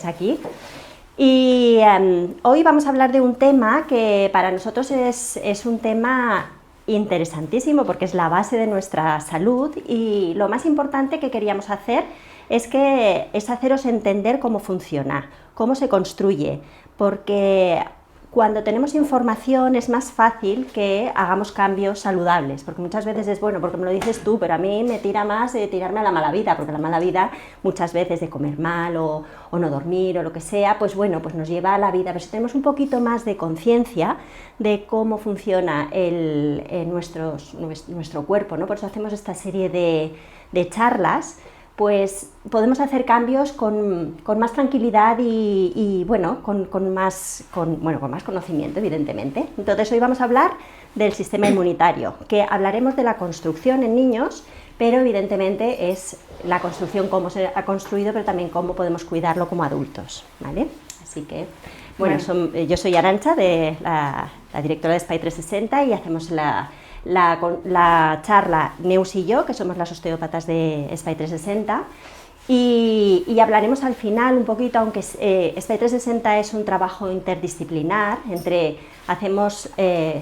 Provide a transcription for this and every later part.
Aquí. Y hoy vamos a hablar de un tema que para nosotros es un tema interesantísimo porque es la base de nuestra salud, y lo más importante que queríamos hacer es haceros entender cómo funciona, cómo se construye, porque cuando tenemos información es más fácil que hagamos cambios saludables, porque muchas veces es bueno, porque me lo dices tú, pero a mí me tira más de tirarme a la mala vida, porque la mala vida muchas veces de comer mal o no dormir o lo que sea, pues bueno, pues nos lleva a la vida. Pero si tenemos un poquito más de conciencia de cómo funciona nuestro cuerpo, ¿no? Por eso hacemos esta serie de charlas, pues podemos hacer cambios con más tranquilidad y bueno, con más conocimiento, evidentemente. Entonces hoy vamos a hablar del sistema inmunitario, que hablaremos de la construcción en niños, pero evidentemente es la construcción, cómo se ha construido, pero también cómo podemos cuidarlo como adultos, ¿vale? Así que, bueno, yo soy Arantxa, la directora de SPY 360, y hacemos la charla Neus y yo, que somos las osteópatas de SPY 360, y hablaremos al final un poquito, aunque SPY 360 es un trabajo interdisciplinar, hacemos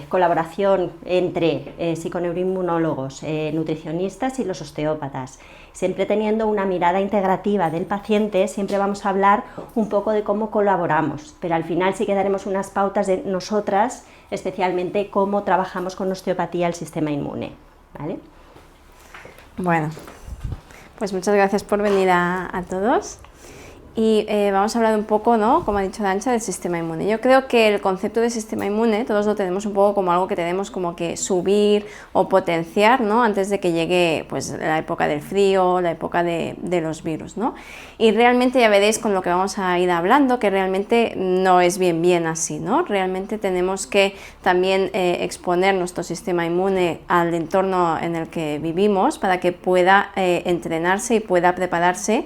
colaboración entre psiconeuroinmunólogos, nutricionistas y los osteópatas, siempre teniendo una mirada integrativa del paciente. Siempre vamos a hablar un poco de cómo colaboramos, pero al final sí que daremos unas pautas de nosotras, especialmente cómo trabajamos con osteopatía el sistema inmune, ¿vale? Bueno, pues muchas gracias por venir a todos. Y vamos a hablar un poco, ¿no?, como ha dicho Arantxa, del sistema inmune. Yo creo que el concepto de sistema inmune todos lo tenemos un poco como algo que tenemos como que subir o potenciar, ¿no?, antes de que llegue pues la época del frío, la época de los virus, ¿no? Y realmente ya veréis con lo que vamos a ir hablando que realmente no es bien así, ¿no? Realmente tenemos que también exponer nuestro sistema inmune al entorno en el que vivimos para que pueda entrenarse y pueda prepararse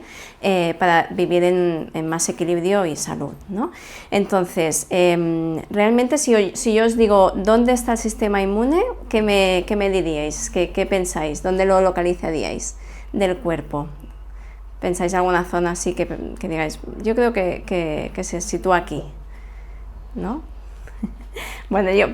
para vivir en más equilibrio y salud, ¿no? Entonces, realmente si yo os digo ¿dónde está el sistema inmune?, ¿qué me diríais? ¿Qué pensáis? ¿Dónde lo localizaríais del cuerpo? ¿Pensáis alguna zona así que digáis, yo creo que se sitúa aquí, ¿no? Bueno, yo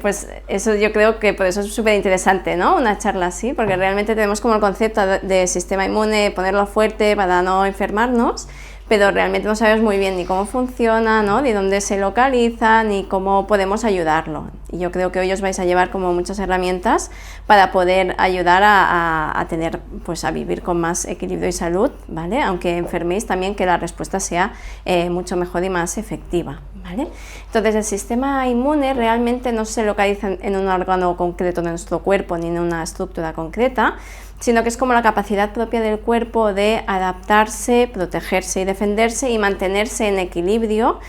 creo que por eso es súper interesante, ¿no?, una charla así, porque realmente tenemos como el concepto de sistema inmune, ponerlo fuerte para no enfermarnos, pero realmente no sabemos muy bien ni cómo funciona, ¿no?, ni dónde se localiza, ni cómo podemos ayudarlo. Y yo creo que hoy os vais a llevar como muchas herramientas para poder ayudar a tener, pues a vivir con más equilibrio y salud, ¿vale? Aunque enferméis también, que la respuesta sea mucho mejor y más efectiva, ¿vale? Entonces el sistema inmune realmente no se localiza en un órgano concreto de nuestro cuerpo ni en una estructura concreta, sino que es como la capacidad propia del cuerpo de adaptarse, protegerse y defenderse y mantenerse en equilibrio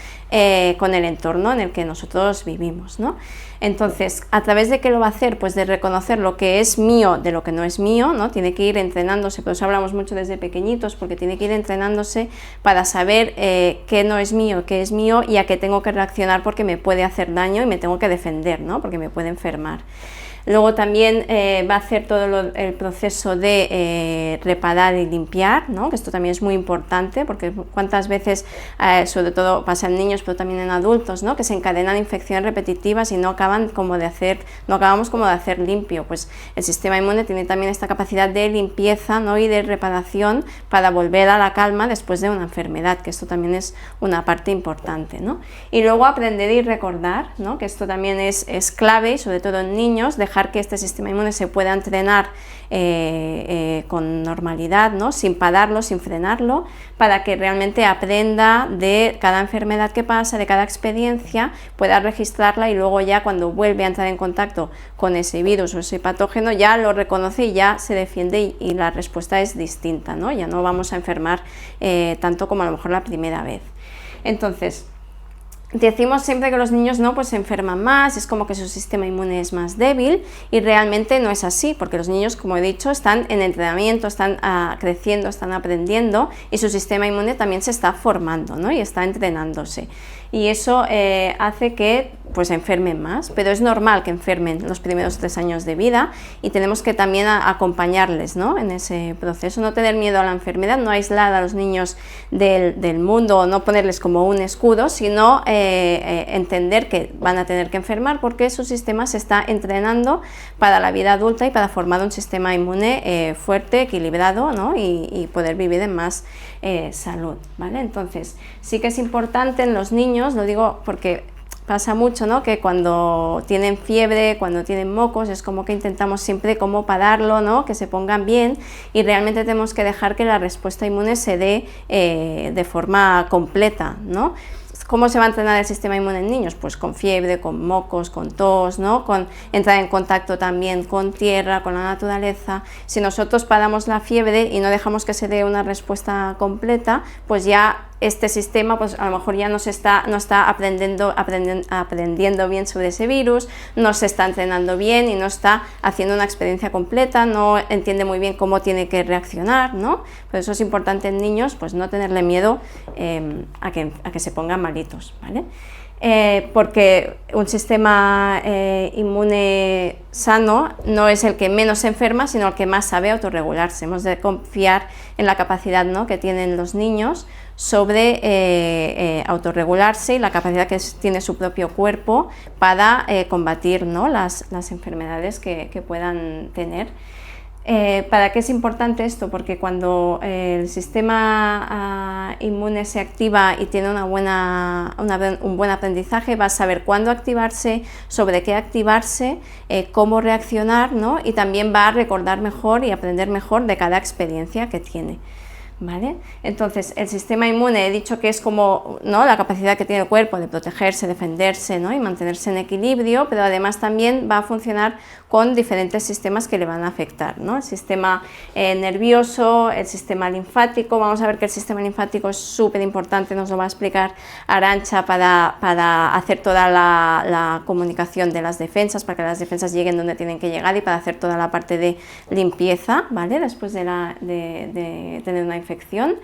con el entorno en el que nosotros vivimos, ¿no? Entonces, ¿a través de qué lo va a hacer? Pues de reconocer lo que es mío de lo que no es mío, ¿no? Tiene que ir entrenándose, por eso hablamos mucho desde pequeñitos, porque tiene que ir entrenándose para saber qué no es mío, qué es mío y a qué tengo que reaccionar porque me puede hacer daño y me tengo que defender, ¿no?, porque me puede enfermar. Luego también va a hacer todo el proceso de reparar y limpiar, ¿no?, que esto también es muy importante, porque cuántas veces, sobre todo pasa en niños, pero también en adultos, ¿no?, que se encadenan infecciones repetitivas y no acabamos como de hacer limpio. Pues el sistema inmune tiene también esta capacidad de limpieza, ¿no?, y de reparación para volver a la calma después de una enfermedad, que esto también es una parte importante, ¿no? Y luego aprender y recordar, ¿no?, que esto también es clave, y sobre todo en niños, dejar que este sistema inmune se pueda entrenar con normalidad, ¿no?, sin pararlo, sin frenarlo, para que realmente aprenda de cada enfermedad que pasa, de cada experiencia, pueda registrarla y luego ya cuando vuelve a entrar en contacto con ese virus o ese patógeno ya lo reconoce y ya se defiende y la respuesta es distinta, ¿no? Ya no vamos a enfermar tanto como a lo mejor la primera vez. Entonces, decimos siempre que los niños no, pues se enferman más, es como que su sistema inmune es más débil, y realmente no es así, porque los niños, como he dicho, están en entrenamiento, están creciendo, están aprendiendo, y su sistema inmune también se está formando, ¿no? Y está entrenándose. Y eso hace que pues enfermen más, pero es normal que enfermen los primeros 3 años de vida, y tenemos que también acompañarles, ¿no?, en ese proceso, no tener miedo a la enfermedad, no aislar a los niños del mundo, o no ponerles como un escudo, sino entender que van a tener que enfermar porque su sistema se está entrenando para la vida adulta y para formar un sistema inmune fuerte, equilibrado, ¿no?, y poder vivir en más salud, ¿vale? Entonces sí que es importante en los niños, lo digo porque pasa mucho, ¿no?, que cuando tienen fiebre, cuando tienen mocos, es como que intentamos siempre como pararlo, ¿no?, que se pongan bien, y realmente tenemos que dejar que la respuesta inmune se dé de forma completa, ¿no? ¿Cómo se va a entrenar el sistema inmune en niños? Pues con fiebre, con mocos, con tos, ¿no?, con entrar en contacto también con tierra, con la naturaleza. Si nosotros paramos la fiebre y no dejamos que se dé una respuesta completa, pues ya este sistema pues a lo mejor ya no está aprendiendo bien sobre ese virus, no se está entrenando bien y no está haciendo una experiencia completa, no entiende muy bien cómo tiene que reaccionar, ¿no? Por eso es importante en niños pues no tenerle miedo a que se pongan malitos, ¿vale? Porque un sistema inmune sano no es el que menos se enferma, sino el que más sabe autorregularse. Hemos de confiar en la capacidad, ¿no?, que tienen los niños sobre autorregularse, y la capacidad que tiene su propio cuerpo para combatir, ¿no?, las enfermedades que puedan tener. ¿Para qué es importante esto? Porque cuando el sistema inmune se activa y tiene un buen aprendizaje, va a saber cuándo activarse, sobre qué activarse, cómo reaccionar, ¿no?, y también va a recordar mejor y aprender mejor de cada experiencia que tiene, ¿vale? Entonces el sistema inmune, he dicho que es como, ¿no?, la capacidad que tiene el cuerpo de protegerse, defenderse, ¿no?, y mantenerse en equilibrio, pero además también va a funcionar con diferentes sistemas que le van a afectar, ¿no? El sistema nervioso, el sistema linfático. Vamos a ver que el sistema linfático es súper importante, nos lo va a explicar Arantxa, para hacer toda la comunicación de las defensas, para que las defensas lleguen donde tienen que llegar, y para hacer toda la parte de limpieza, ¿vale?, después de tener una infección.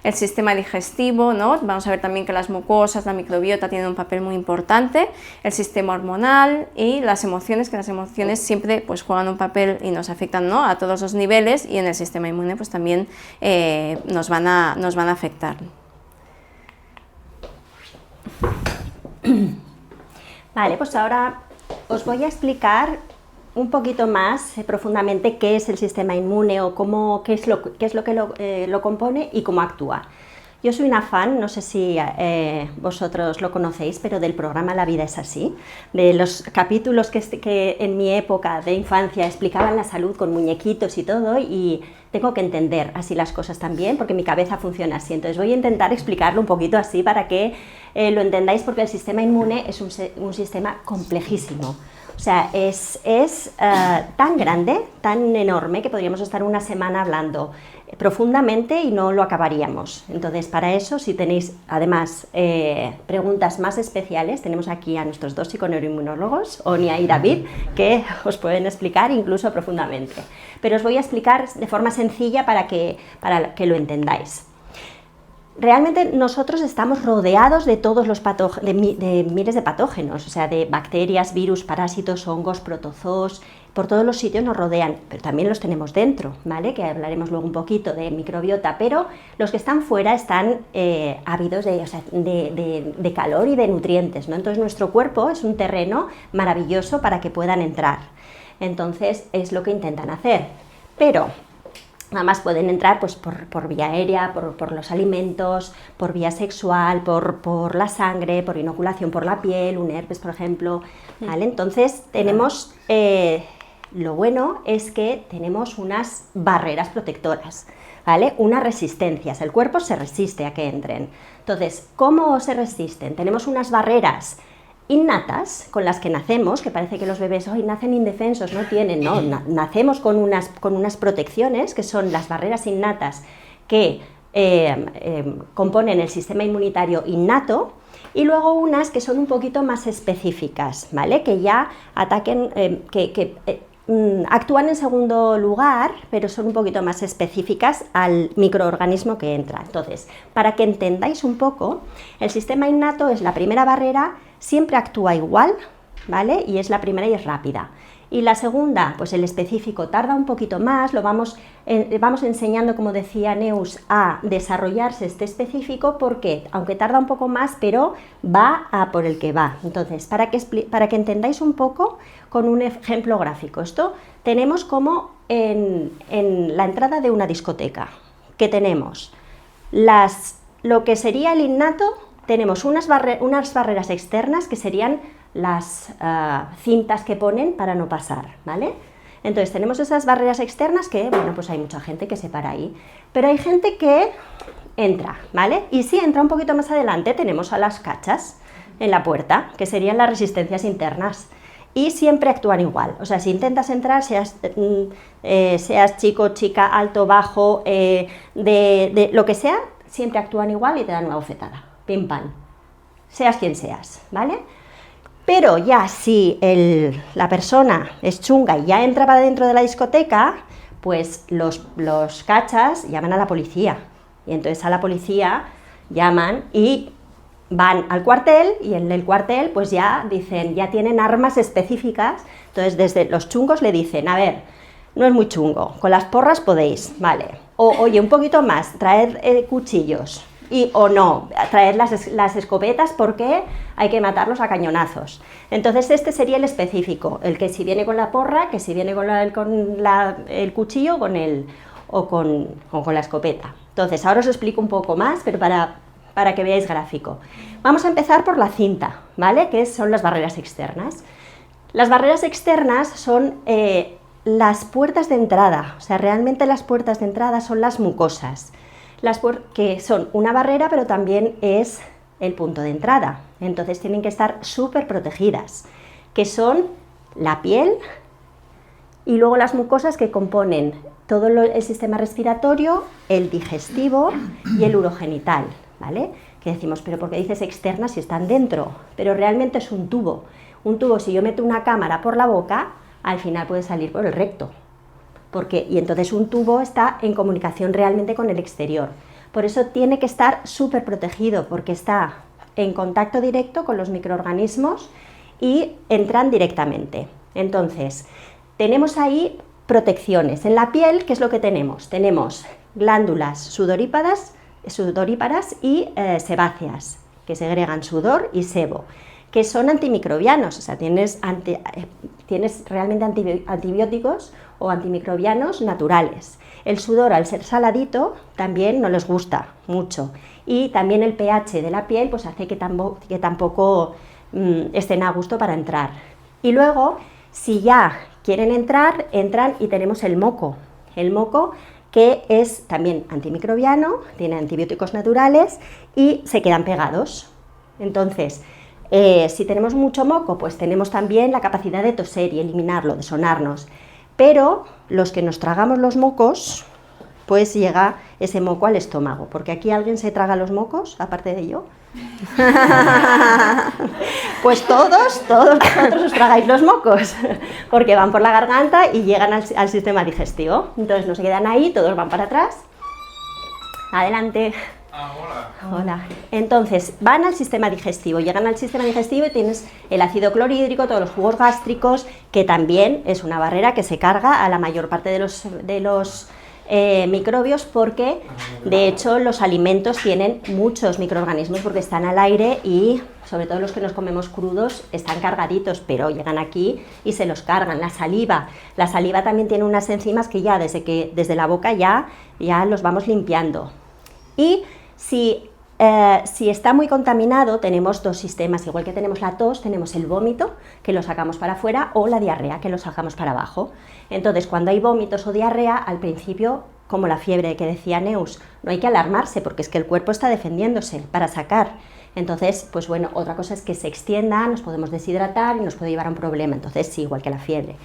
El sistema digestivo, ¿no?, vamos a ver también que las mucosas, la microbiota tienen un papel muy importante, el sistema hormonal y las emociones, que las emociones siempre pues juegan un papel y nos afectan, ¿no?, a todos los niveles, y en el sistema inmune pues también nos van a afectar. Vale, pues ahora os voy a explicar un poquito más profundamente qué es el sistema inmune, o qué es lo que lo compone y cómo actúa. Yo soy una fan, no sé si vosotros lo conocéis, pero del programa La vida es así, de los capítulos que en mi época de infancia explicaban la salud con muñequitos y todo, y tengo que entender así las cosas también, porque mi cabeza funciona así. Entonces voy a intentar explicarlo un poquito así para que lo entendáis, porque el sistema inmune es un sistema complejísimo. O sea, es tan grande, tan enorme, que podríamos estar una semana hablando profundamente y no lo acabaríamos. Entonces, para eso, si tenéis además preguntas más especiales, tenemos aquí a nuestros 2 psiconeuroinmunólogos, Onia y David, que os pueden explicar incluso profundamente. Pero os voy a explicar de forma sencilla para que lo entendáis. Realmente nosotros estamos rodeados de todos los de miles de patógenos, o sea, de bacterias, virus, parásitos, hongos, protozoos. Por todos los sitios nos rodean, pero también los tenemos dentro, ¿vale?, que hablaremos luego un poquito de microbiota, pero los que están fuera están ávidos de calor y de nutrientes, ¿no? Entonces nuestro cuerpo es un terreno maravilloso para que puedan entrar. Entonces es lo que intentan hacer, pero además pueden entrar pues, por vía aérea, por los alimentos, por vía sexual, por la sangre, por inoculación por la piel, un herpes, por ejemplo, ¿vale? Entonces tenemos, lo bueno es que tenemos unas barreras protectoras, ¿vale?, unas resistencias, el cuerpo se resiste a que entren. Entonces, ¿cómo se resisten? Tenemos unas barreras innatas con las que nacemos, que parece que los bebés hoy nacen indefensos, no tienen, no, nacemos con unas protecciones que son las barreras innatas, que componen el sistema inmunitario innato, y luego unas que son un poquito más específicas, ¿vale? Que ya actúan en segundo lugar, pero son un poquito más específicas al microorganismo que entra. Entonces, para que entendáis un poco, el sistema innato es la primera barrera, siempre actúa igual, ¿vale? Y es la primera y es rápida. Y la segunda, pues el específico tarda un poquito más, vamos enseñando, como decía Neus, a desarrollarse este específico porque, aunque tarda un poco más, pero va a por el que va. Entonces, para que entendáis un poco con un ejemplo gráfico, esto tenemos como en la entrada de una discoteca, que tenemos lo que sería el innato, tenemos unas barreras externas que serían las cintas que ponen para no pasar, ¿vale? Entonces tenemos esas barreras externas que, bueno, pues hay mucha gente que se para ahí, pero hay gente que entra, ¿vale? Y si entra un poquito más adelante tenemos a las cachas en la puerta, que serían las resistencias internas, y siempre actúan igual. O sea, si intentas entrar, seas chico, chica, alto, bajo, de lo que sea, siempre actúan igual y te dan una bofetada, pim pam, seas quien seas, ¿vale? Pero ya si la persona es chunga y ya entra para dentro de la discoteca, pues los cachas llaman a la policía. Y entonces a la policía llaman y van al cuartel, y en el cuartel pues ya dicen, ya tienen armas específicas. Entonces desde los chungos le dicen, a ver, no es muy chungo, con las porras podéis, vale. O oye, un poquito más, traed cuchillos. O no, traer las escopetas porque hay que matarlos a cañonazos. Entonces este sería el específico, el que si viene con la porra, que si viene con el cuchillo o con la escopeta. Entonces ahora os explico un poco más, pero para que veáis gráfico. Vamos a empezar por la cinta, ¿vale? Que son las barreras externas. Las barreras externas son las puertas de entrada, o sea, realmente las puertas de entrada son las mucosas. Que son una barrera, pero también es el punto de entrada. Entonces tienen que estar súper protegidas, que son la piel y luego las mucosas que componen todo el sistema respiratorio, el digestivo y el urogenital, ¿vale? Que decimos, pero ¿por qué dices externas si están dentro? Pero realmente es un tubo. Un tubo, si yo meto una cámara por la boca, al final puede salir por el recto. Y entonces un tubo está en comunicación realmente con el exterior. Por eso tiene que estar súper protegido, porque está en contacto directo con los microorganismos y entran directamente. Entonces, tenemos ahí protecciones. En la piel, ¿qué es lo que tenemos? Tenemos glándulas sudoríparas y sebáceas, que segregan sudor y sebo, que son antimicrobianos, o sea, tienes realmente antibióticos o antimicrobianos naturales. El sudor, al ser saladito, también no les gusta mucho, y también el pH de la piel pues hace que tampoco estén a gusto para entrar. Y luego, si ya quieren entrar, entran y tenemos el moco. El moco, que es también antimicrobiano, tiene antibióticos naturales y se quedan pegados. Entonces, si tenemos mucho moco, pues tenemos también la capacidad de toser y eliminarlo, de sonarnos. Pero los que nos tragamos los mocos, pues llega ese moco al estómago. Porque aquí alguien se traga los mocos, aparte de yo. Pues todos vosotros os tragáis los mocos, porque van por la garganta y llegan al sistema digestivo. Entonces no se quedan ahí, todos van para atrás. Adelante. Hola. Entonces, van al sistema digestivo, llegan al sistema digestivo y tienes el ácido clorhídrico, todos los jugos gástricos, que también es una barrera que se carga a la mayor parte de los microbios, porque de hecho los alimentos tienen muchos microorganismos porque están al aire y sobre todo los que nos comemos crudos están cargaditos, pero llegan aquí y se los cargan. La saliva también tiene unas enzimas que ya desde la boca ya los vamos limpiando. Y si está muy contaminado, tenemos dos sistemas, igual que tenemos la tos, tenemos el vómito, que lo sacamos para afuera, o la diarrea, que lo sacamos para abajo. Entonces, cuando hay vómitos o diarrea, al principio, como la fiebre que decía Neus, no hay que alarmarse, porque es que el cuerpo está defendiéndose para sacar. Entonces, pues bueno, otra cosa es que se extienda, nos podemos deshidratar y nos puede llevar a un problema. Entonces, sí, igual que la fiebre.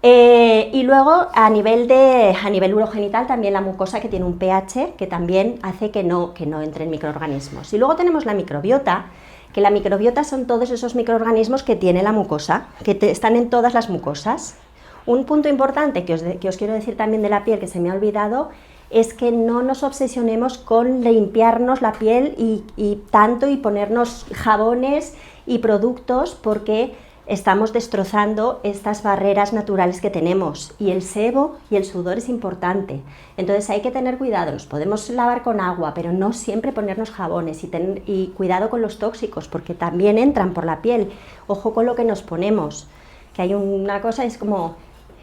Y luego a nivel urogenital también la mucosa, que tiene un pH que también hace que no entren microorganismos. Y luego tenemos la microbiota, que la microbiota son todos esos microorganismos que tiene la mucosa, que están en todas las mucosas. Un punto importante que os quiero decir también de la piel, que se me ha olvidado, es que no nos obsesionemos con limpiarnos la piel y ponernos jabones y productos, porque estamos destrozando estas barreras naturales que tenemos, y el sebo y el sudor es importante. Entonces hay que tener cuidado, nos podemos lavar con agua, pero no siempre ponernos jabones, y cuidado con los tóxicos, porque también entran por la piel. Ojo con lo que nos ponemos, que hay una cosa, es como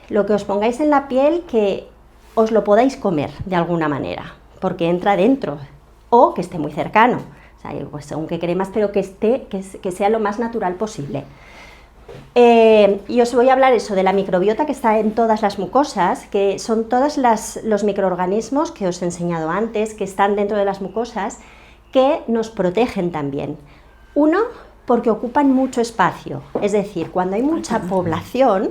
lo que os pongáis en la piel, que os lo podáis comer de alguna manera, porque entra dentro, o que esté muy cercano, o sea, pues según qué cremas, pero que sea lo más natural posible. Y os voy a hablar eso de la microbiota, que está en todas las mucosas, que son todos los microorganismos que os he enseñado antes, que están dentro de las mucosas, que nos protegen también. Uno, porque ocupan mucho espacio, es decir, cuando hay mucha población,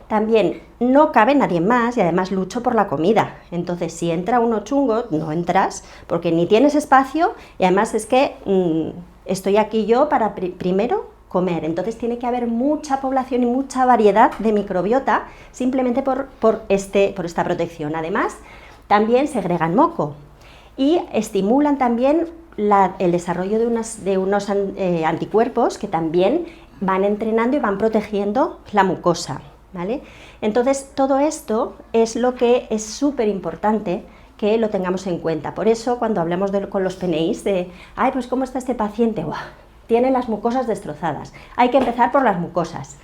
también no cabe nadie más, y además lucho por la comida. Entonces, si entra uno chungo, no entras, porque ni tienes espacio, y además es que estoy aquí yo para primero comer. Entonces tiene que haber mucha población y mucha variedad de microbiota, simplemente por esta protección. Además, también segregan moco y estimulan también el desarrollo de unos anticuerpos, que también van entrenando y van protegiendo la mucosa, ¿vale? Entonces, todo esto es lo que es súper importante que lo tengamos en cuenta. Por eso, cuando hablamos con los PNIs ay, pues ¿cómo está este paciente? ¡Buah! Tiene las mucosas destrozadas. Hay que empezar por las mucosas,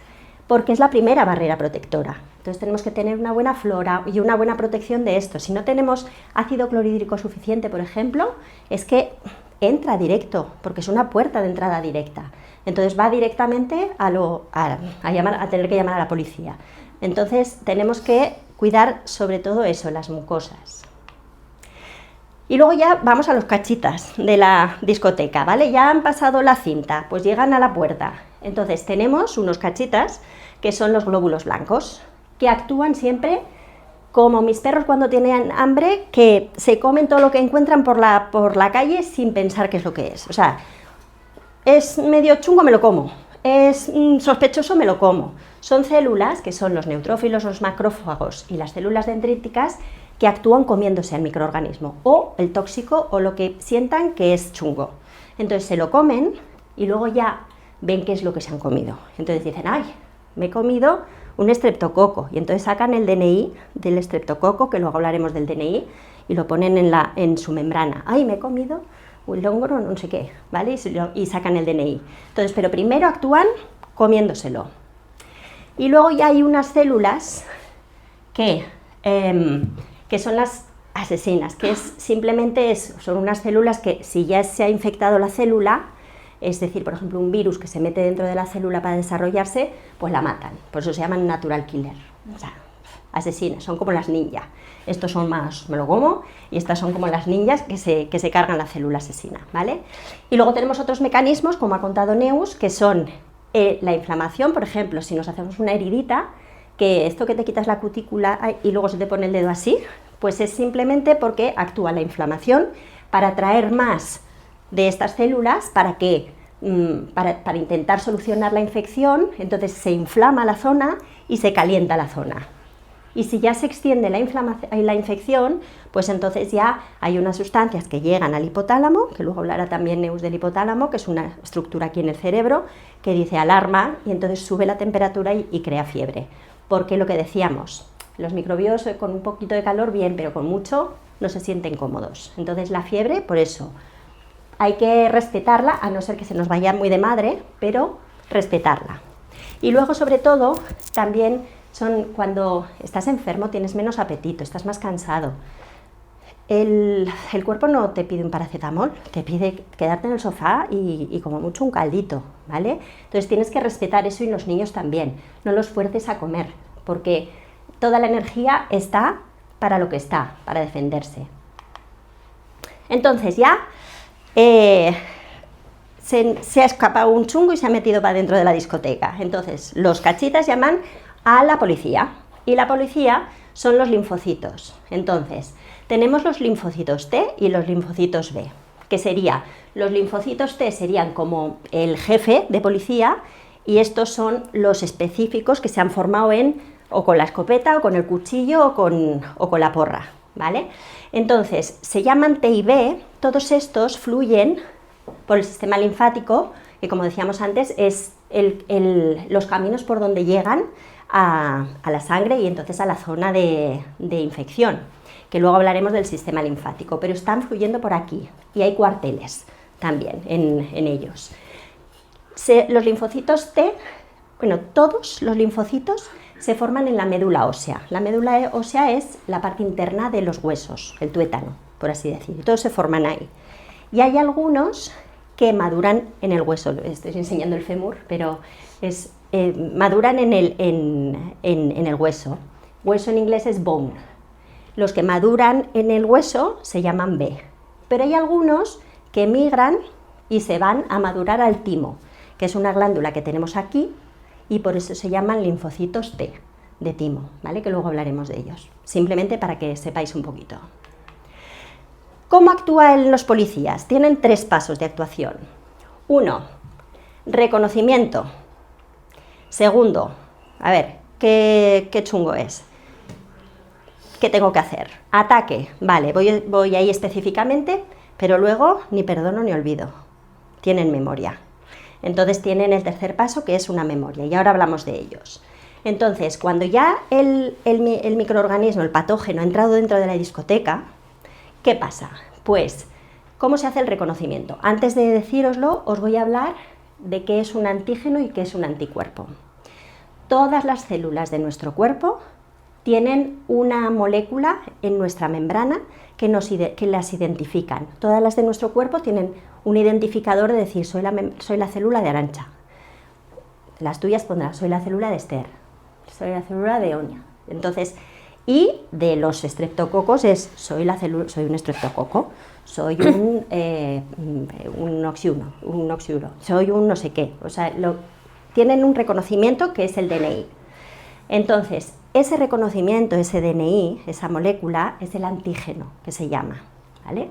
porque es la primera barrera protectora. Entonces tenemos que tener una buena flora y una buena protección de esto. Si no tenemos ácido clorhídrico suficiente, por ejemplo, es que entra directo, porque es una puerta de entrada directa. Entonces va directamente a tener que llamar a la policía. Entonces tenemos que cuidar sobre todo eso, las mucosas. Y luego ya vamos a los cachitas de la discoteca, ¿vale? Ya han pasado la cinta, pues llegan a la puerta. Entonces tenemos unos cachitas, que son los glóbulos blancos, que actúan siempre como mis perros cuando tienen hambre, que se comen todo lo que encuentran por la calle sin pensar qué es lo que es. O sea, es medio chungo, me lo como. Es sospechoso, me lo como. Son células, que son los neutrófilos, los macrófagos y las células dendríticas, que actúan comiéndose al microorganismo, o el tóxico, o lo que sientan que es chungo. Entonces se lo comen y luego ya ven qué es lo que se han comido. Entonces dicen, ay, me he comido un estreptococo, y entonces sacan el DNI del estreptococo, que luego hablaremos del DNI, y lo ponen en su membrana. Ay, me he comido un longro, no sé qué, ¿vale? Y sacan el DNI. Entonces, pero primero actúan comiéndoselo. Y luego ya hay unas células que son las asesinas, que simplemente son unas células que, si ya se ha infectado la célula, es decir, por ejemplo, un virus que se mete dentro de la célula para desarrollarse, pues la matan. Por eso se llaman natural killer, o sea, asesinas, son como las ninjas. Estos son más, me lo como, y estas son como las ninjas que se cargan la célula asesina, ¿vale? Y luego tenemos otros mecanismos, como ha contado Neus, que son la inflamación. Por ejemplo, si nos hacemos una heridita, que esto que te quitas la cutícula y luego se te pone el dedo así, pues es simplemente porque actúa la inflamación para atraer más de estas células para intentar solucionar la infección. Entonces se inflama la zona y se calienta la zona. Y si ya se extiende la infección, pues entonces ya hay unas sustancias que llegan al hipotálamo, que luego hablará también Neus del hipotálamo, que es una estructura aquí en el cerebro, que dice alarma, y entonces sube la temperatura y crea fiebre. Porque lo que decíamos, los microbios con un poquito de calor bien, pero con mucho no se sienten cómodos. Entonces la fiebre, por eso, hay que respetarla, a no ser que se nos vaya muy de madre, pero respetarla. Y luego, sobre todo, también cuando estás enfermo, tienes menos apetito, estás más cansado. El cuerpo no te pide un paracetamol, te pide quedarte en el sofá y como mucho un caldito, ¿vale? Entonces tienes que respetar eso, y los niños también. No los fuerces a comer, porque toda la energía está para lo que está, para defenderse. Entonces ya se ha escapado un chungo y se ha metido para dentro de la discoteca. Entonces los cachitas llaman a la policía y la policía son los linfocitos. Entonces, tenemos los linfocitos T y los linfocitos B, que sería, los linfocitos T serían como el jefe de policía y estos son los específicos que se han formado o con la escopeta, o con el cuchillo, o con la porra, ¿vale? Entonces, se llaman T y B, todos estos fluyen por el sistema linfático, que como decíamos antes, es los caminos por donde llegan a la sangre y entonces a la zona de infección, que luego hablaremos del sistema linfático, pero están fluyendo por aquí y hay cuarteles también en ellos. Los linfocitos T, bueno, todos los linfocitos se forman en la médula ósea. La médula ósea es la parte interna de los huesos, el tuétano, por así decir, todos se forman ahí. Y hay algunos que maduran en el hueso, estoy enseñando el fémur, pero maduran en el hueso. Hueso en inglés es bone. Los que maduran en el hueso se llaman B, pero hay algunos que migran y se van a madurar al timo, que es una glándula que tenemos aquí y por eso se llaman linfocitos T, de timo, ¿vale? Que luego hablaremos de ellos, simplemente para que sepáis un poquito. ¿Cómo actúan los policías? Tienen 3 pasos de actuación. 1, reconocimiento. Segundo, a ver, ¿qué chungo es? ¿Qué tengo que hacer? Ataque, vale, voy ahí específicamente, pero luego ni perdono ni olvido. Tienen memoria. Entonces tienen el tercer paso, que es una memoria, y ahora hablamos de ellos. Entonces, cuando ya el microorganismo, el patógeno, ha entrado dentro de la discoteca, ¿qué pasa? Pues, ¿cómo se hace el reconocimiento? Antes de decíroslo, os voy a hablar de qué es un antígeno y qué es un anticuerpo. Todas las células de nuestro cuerpo tienen una molécula en nuestra membrana que las identifican. Todas las de nuestro cuerpo tienen un identificador de decir, soy la célula de Arantxa. Las tuyas pondrán, soy la célula de Esther, soy la célula de Oña. Entonces, y de los estreptococos soy un estreptococo, soy un oxiuro, soy un no sé qué. O sea, tienen un reconocimiento que es el DNI. Entonces, ese reconocimiento, ese DNI, esa molécula, es el antígeno, que se llama, ¿vale?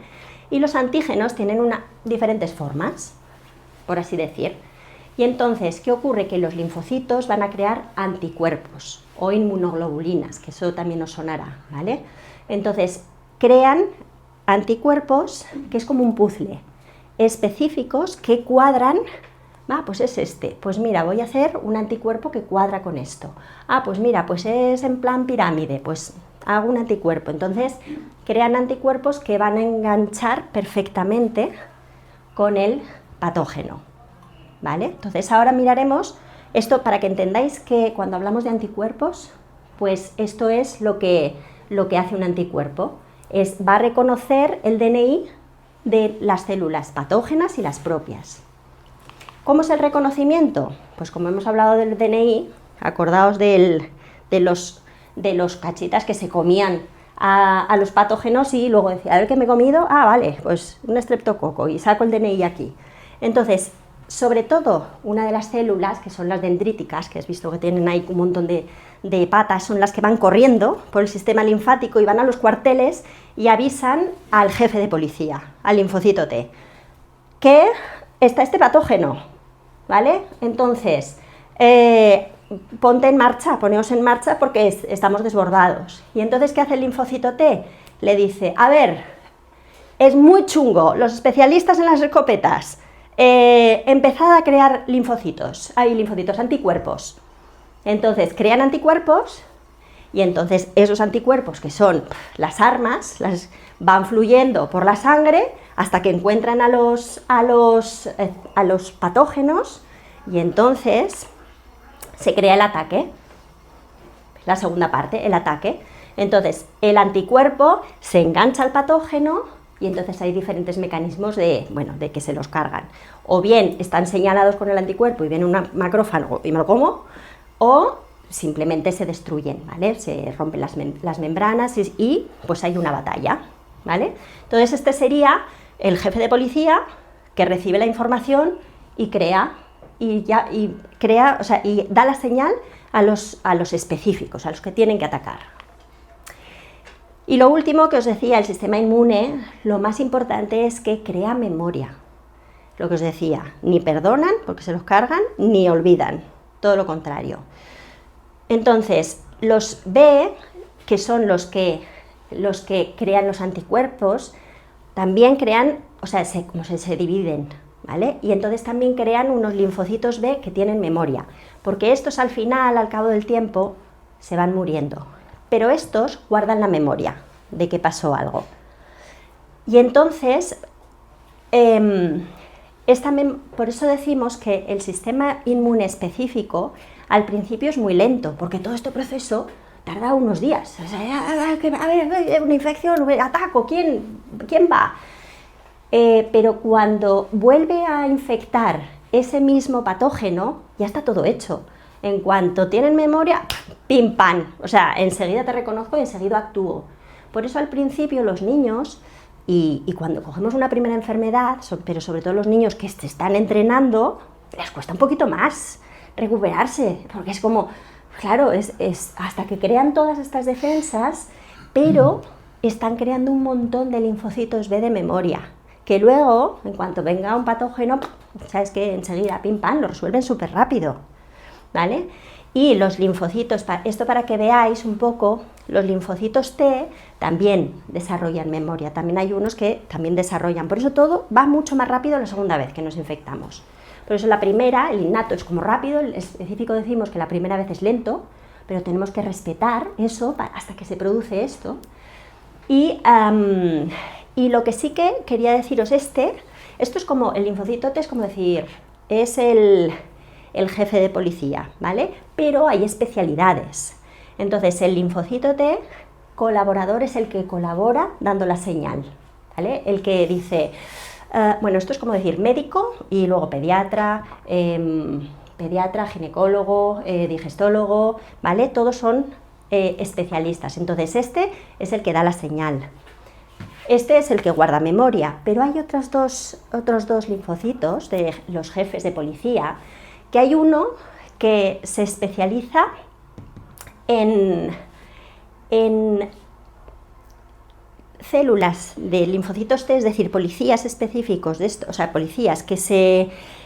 Y los antígenos tienen diferentes formas, por así decir. Y entonces, ¿qué ocurre? Que los linfocitos van a crear anticuerpos o inmunoglobulinas, que eso también os sonará, ¿vale? Entonces, crean anticuerpos, que es como un puzzle, específicos que cuadran. Pues es este, pues mira, voy a hacer un anticuerpo que cuadra con esto. Pues mira, pues es en plan pirámide, pues hago un anticuerpo. Entonces, crean anticuerpos que van a enganchar perfectamente con el patógeno, ¿vale? Entonces, ahora miraremos esto para que entendáis que cuando hablamos de anticuerpos, pues esto es lo que hace un anticuerpo. Va a reconocer el DNI de las células patógenas y las propias. ¿Cómo es el reconocimiento? Pues como hemos hablado del DNI, acordaos de los cachitas que se comían a los patógenos y luego decía, a ver qué me he comido, vale, pues un estreptococo y saco el DNI aquí. Entonces, sobre todo, una de las células, que son las dendríticas, que has visto que tienen ahí un montón de patas, son las que van corriendo por el sistema linfático y van a los cuarteles y avisan al jefe de policía, al linfocito T, que está este patógeno. ¿Vale? Entonces, poneos en marcha porque estamos desbordados. Y entonces, ¿qué hace el linfocito T? Le dice, a ver, es muy chungo, los especialistas en las escopetas, empezad a crear linfocitos, anticuerpos. Entonces, crean anticuerpos y entonces esos anticuerpos, que son las armas, van fluyendo por la sangre hasta que encuentran a los patógenos y entonces se crea el ataque. La segunda parte, el ataque. Entonces, el anticuerpo se engancha al patógeno y entonces hay diferentes mecanismos de que se los cargan. O bien están señalados con el anticuerpo y viene un macrófago y me lo como, o simplemente se destruyen, ¿vale? Se rompen las membranas y pues hay una batalla, ¿vale? Entonces este sería el jefe de policía que recibe la información y crea, o sea, y da la señal a los específicos, a los que tienen que atacar. Y lo último que os decía, el sistema inmune, lo más importante es que crea memoria. Lo que os decía, ni perdonan porque se los cargan, ni olvidan, todo lo contrario. Entonces, los B, que son los que crean los anticuerpos, también crean, o sea, se dividen, ¿vale? Y entonces también crean unos linfocitos B que tienen memoria, porque estos al final, al cabo del tiempo, se van muriendo. Pero estos guardan la memoria de que pasó algo. Y entonces, por eso decimos que el sistema inmune específico al principio es muy lento, porque todo este proceso tarda unos días. O sea, a ver, una infección, ataco, ¿quién va? Pero cuando vuelve a infectar ese mismo patógeno, ya está todo hecho. En cuanto tienen memoria, pim pam, o sea, enseguida te reconozco y enseguida actúo. Por eso al principio los niños, y cuando cogemos una primera enfermedad, pero sobre todo los niños que se están entrenando, les cuesta un poquito más recuperarse, porque es como, claro, es hasta que crean todas estas defensas, pero están creando un montón de linfocitos B de memoria, que luego, en cuanto venga un patógeno, sabes que enseguida, pim pam, lo resuelven súper rápido. ¿Vale? Y los linfocitos, esto para que veáis un poco, los linfocitos T también desarrollan memoria, también hay unos que también desarrollan, por eso todo va mucho más rápido la segunda vez que nos infectamos. Por eso la primera, el innato es como rápido, el específico decimos que la primera vez es lento, pero tenemos que respetar eso hasta que se produce esto. Y lo que sí que quería deciros esto es como, el linfocito T es como decir, es el jefe de policía, ¿vale? Pero hay especialidades. Entonces, el linfocito T colaborador es el que colabora dando la señal, ¿vale? El que dice, bueno, esto es como decir médico y luego pediatra, ginecólogo, digestólogo, ¿vale? Todos son especialistas. Entonces, este es el que da la señal. Este es el que guarda memoria, pero hay otros dos linfocitos de los jefes de policía, que hay uno que se especializa en células de linfocitos T, es decir, policías específicos, de esto, o sea, policías que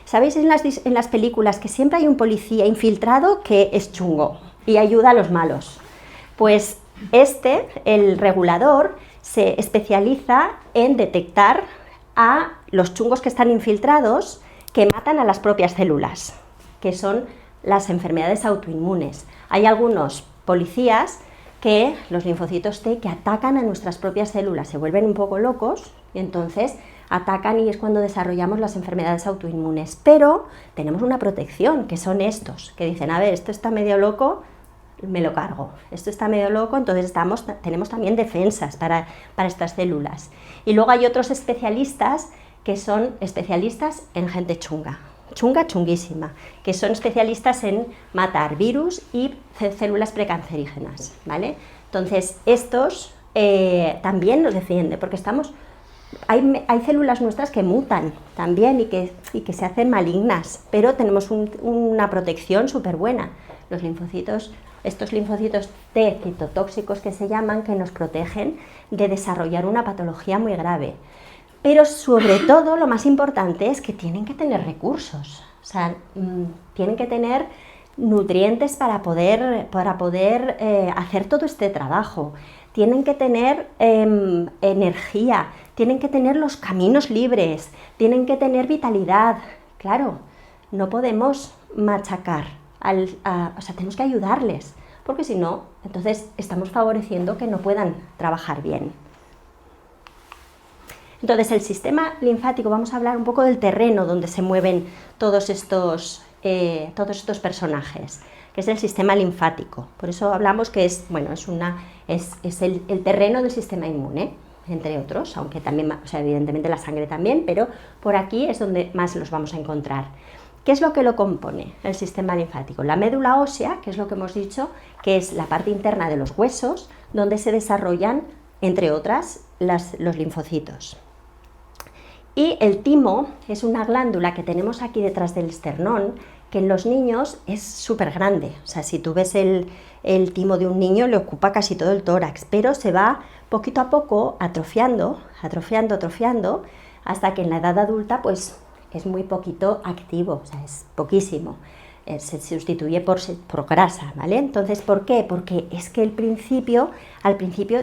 ¿sabéis en las películas que siempre hay un policía infiltrado que es chungo y ayuda a los malos? Pues el regulador, se especializa en detectar a los chungos que están infiltrados que matan a las propias células, que son las enfermedades autoinmunes. Hay algunos policías que los linfocitos T que atacan a nuestras propias células, se vuelven un poco locos y entonces atacan y es cuando desarrollamos las enfermedades autoinmunes. Pero tenemos una protección, que son estos, que dicen, a ver, esto está medio loco, me lo cargo, esto está medio loco, entonces tenemos también defensas para estas células. Y luego hay otros especialistas que son especialistas en gente chunguísima, que son especialistas en matar virus y células precancerígenas, ¿vale? Entonces, estos también nos defienden, porque hay células nuestras que mutan también y que se hacen malignas, pero tenemos una protección súper buena. Los linfocitos, estos linfocitos T citotóxicos que se llaman, que nos protegen de desarrollar una patología muy grave. Pero sobre todo lo más importante es que tienen que tener recursos, o sea, tienen que tener nutrientes para poder hacer todo este trabajo, tienen que tener energía, tienen que tener los caminos libres, tienen que tener vitalidad. Claro, no podemos machacar, o sea, tenemos que ayudarles, porque si no, entonces estamos favoreciendo que no puedan trabajar bien. Entonces, el sistema linfático, vamos a hablar un poco del terreno donde se mueven todos estos personajes, que es el sistema linfático. Por eso hablamos que es el terreno del sistema inmune, entre otros, aunque también, o sea, evidentemente la sangre también, pero por aquí es donde más los vamos a encontrar. ¿Qué es lo que lo compone el sistema linfático? La médula ósea, que es lo que hemos dicho, que es la parte interna de los huesos, donde se desarrollan, entre otras, los linfocitos. Y el timo es una glándula que tenemos aquí detrás del esternón, que en los niños es súper grande. O sea, si tú ves el timo de un niño, le ocupa casi todo el tórax, pero se va poquito a poco atrofiando, hasta que en la edad adulta pues es muy poquito activo, o sea, es poquísimo. Se sustituye por grasa, ¿vale? Entonces, ¿por qué? Porque es que al principio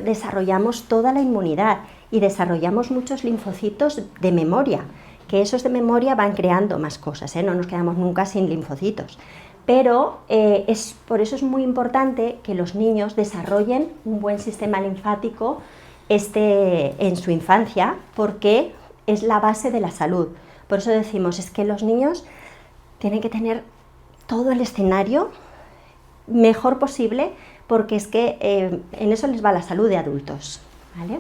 desarrollamos toda la inmunidad y desarrollamos muchos linfocitos de memoria, que esos de memoria van creando más cosas, ¿eh? No nos quedamos nunca sin linfocitos. Pero por eso es muy importante que los niños desarrollen un buen sistema linfático en su infancia, porque es la base de la salud. Por eso decimos, es que los niños tienen que tener todo el escenario mejor posible, porque es que en eso les va la salud de adultos, ¿vale?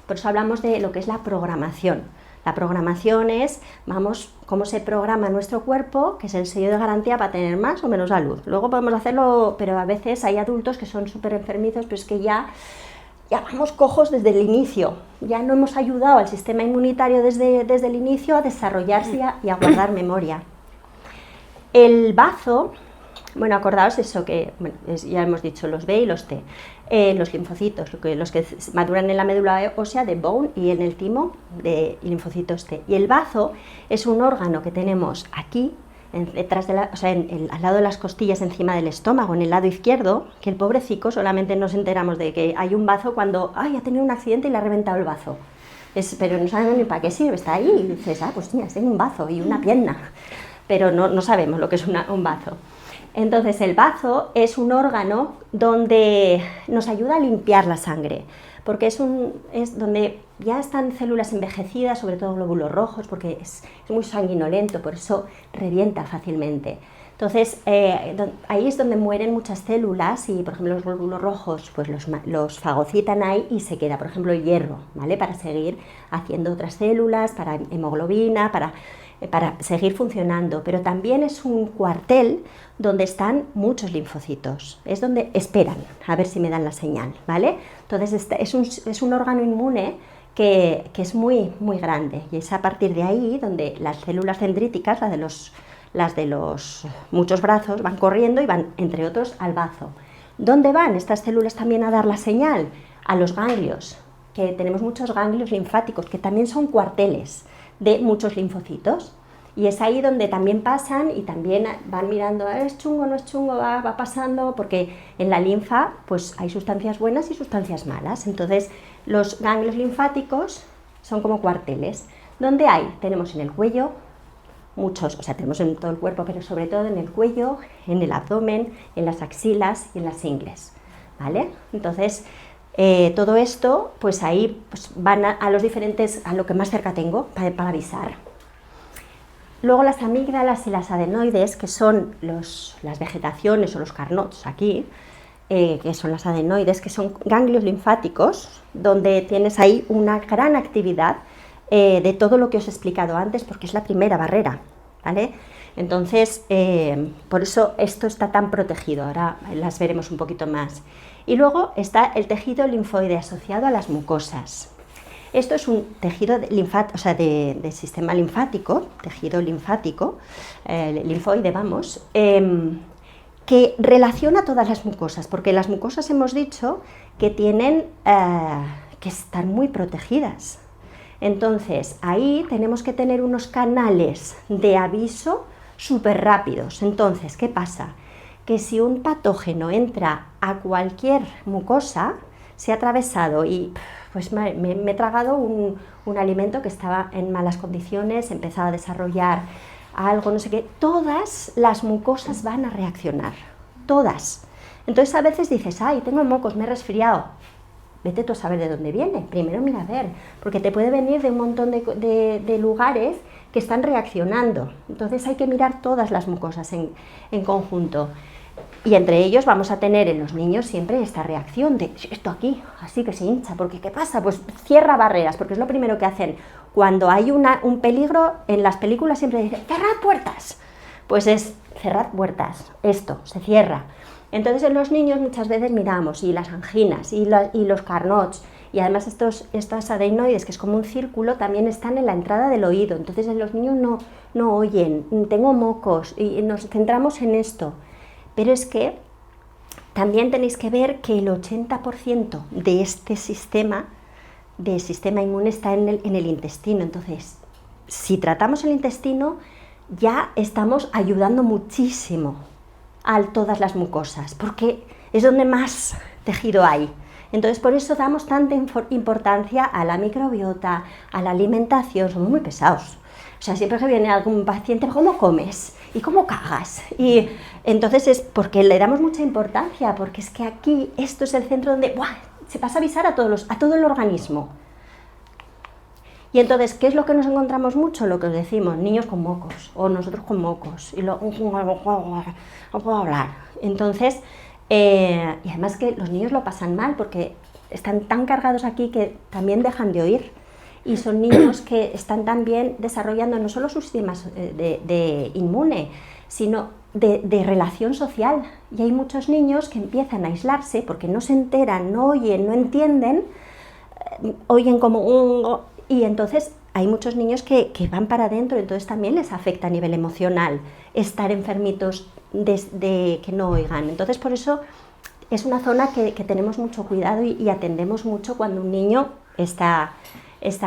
Por eso hablamos de lo que es la programación. La programación es, cómo se programa nuestro cuerpo, que es el sello de garantía para tener más o menos salud. Luego podemos hacerlo, pero a veces hay adultos que son súper enfermizos, pero es que ya vamos cojos desde el inicio. Ya no hemos ayudado al sistema inmunitario desde el inicio a desarrollarse y a guardar memoria. El bazo, bueno, acordaos eso que ya hemos dicho, los B y los T, los linfocitos, los que maduran en la médula ósea de bone y en el timo de linfocitos T. Y el bazo es un órgano que tenemos aquí, detrás de al lado de las costillas, encima del estómago, en el lado izquierdo, que el pobrecito solamente nos enteramos de que hay un bazo cuando ha tenido un accidente y le ha reventado el bazo. Pero no sabemos ni para qué sirve, está ahí y dices, pues mira, tengo un bazo y una pierna, pero no sabemos lo que es un bazo. Entonces el bazo es un órgano donde nos ayuda a limpiar la sangre, porque es donde ya están células envejecidas, sobre todo glóbulos rojos, porque es muy sanguinolento, por eso revienta fácilmente. Entonces ahí es donde mueren muchas células y, por ejemplo, los glóbulos rojos pues los fagocitan ahí y se queda, por ejemplo, el hierro, ¿vale? Para seguir haciendo otras células, para hemoglobina, para seguir funcionando, pero también es un cuartel donde están muchos linfocitos, es donde esperan a ver si me dan la señal, ¿vale? Entonces es un órgano inmune que es muy, muy grande, y es a partir de ahí donde las células dendríticas, las de los muchos brazos, van corriendo y van, entre otros, al bazo. ¿Dónde van estas células también a dar la señal? A los ganglios, que tenemos muchos ganglios linfáticos, que también son cuarteles de muchos linfocitos, y es ahí donde también pasan y también van mirando, ¿es chungo, no es chungo? Va pasando, porque en la linfa pues hay sustancias buenas y sustancias malas. Entonces los ganglios linfáticos son como cuarteles. ¿Dónde hay? Tenemos en el cuello muchos, o sea, tenemos en todo el cuerpo, pero sobre todo en el cuello, en el abdomen, en las axilas y en las ingles, ¿vale? Entonces todo esto, pues ahí pues van a lo que más cerca tengo para avisar. Luego las amígdalas y las adenoides, que son las vegetaciones o los carnots aquí, que son las adenoides, que son ganglios linfáticos, donde tienes ahí una gran actividad de todo lo que os he explicado antes, porque es la primera barrera, ¿vale? Entonces, por eso esto está tan protegido, ahora las veremos un poquito más. Y luego está el tejido linfoide asociado a las mucosas. Esto es un tejido de sistema linfático, tejido linfático, linfoide, que relaciona todas las mucosas, porque las mucosas hemos dicho que que están muy protegidas. Entonces, ahí tenemos que tener unos canales de aviso súper rápidos. Entonces, ¿qué pasa? Que si un patógeno entra a cualquier mucosa, se ha atravesado y pues me he tragado un alimento que estaba en malas condiciones, he empezado a desarrollar algo, no sé qué, todas las mucosas van a reaccionar, todas. Entonces a veces dices, ay, tengo mocos, me he resfriado. Vete tú a saber de dónde viene, primero mira a ver, porque te puede venir de un montón de lugares que están reaccionando. Entonces hay que mirar todas las mucosas en conjunto. Y entre ellos vamos a tener en los niños siempre esta reacción de esto aquí, así que se hincha, porque ¿qué pasa? Pues cierra barreras, porque es lo primero que hacen. Cuando hay un peligro, en las películas siempre dicen, cerrad puertas. Pues es cerrad puertas, esto, se cierra. Entonces en los niños muchas veces miramos y las anginas y los carnots Y además estos adenoides, que es como un círculo, también están en la entrada del oído, entonces los niños no oyen, tengo mocos y nos centramos en esto. Pero es que también tenéis que ver que el 80% de este sistema inmune está en el intestino. Entonces, si tratamos el intestino, ya estamos ayudando muchísimo a todas las mucosas, porque es donde más tejido hay. Entonces, por eso damos tanta importancia a la microbiota, a la alimentación. Somos muy pesados. O sea, siempre que viene algún paciente, ¿cómo comes? ¿Y cómo cagas? Y entonces es porque le damos mucha importancia, porque es que aquí esto es el centro donde ¡buah!, se pasa a avisar a todo el organismo. Y entonces, ¿qué es lo que nos encontramos mucho? Lo que os decimos, niños con mocos, o nosotros con mocos, y no puedo hablar. Entonces, y además que los niños lo pasan mal, porque están tan cargados aquí que también dejan de oír. Y son niños que están también desarrollando no solo su sistema de inmune, sino de relación social. Y hay muchos niños que empiezan a aislarse porque no se enteran, no oyen, no entienden, oyen como y entonces hay muchos niños que van para adentro, entonces también les afecta a nivel emocional estar enfermitos de que no oigan. Entonces por eso es una zona que tenemos mucho cuidado y atendemos mucho cuando un niño está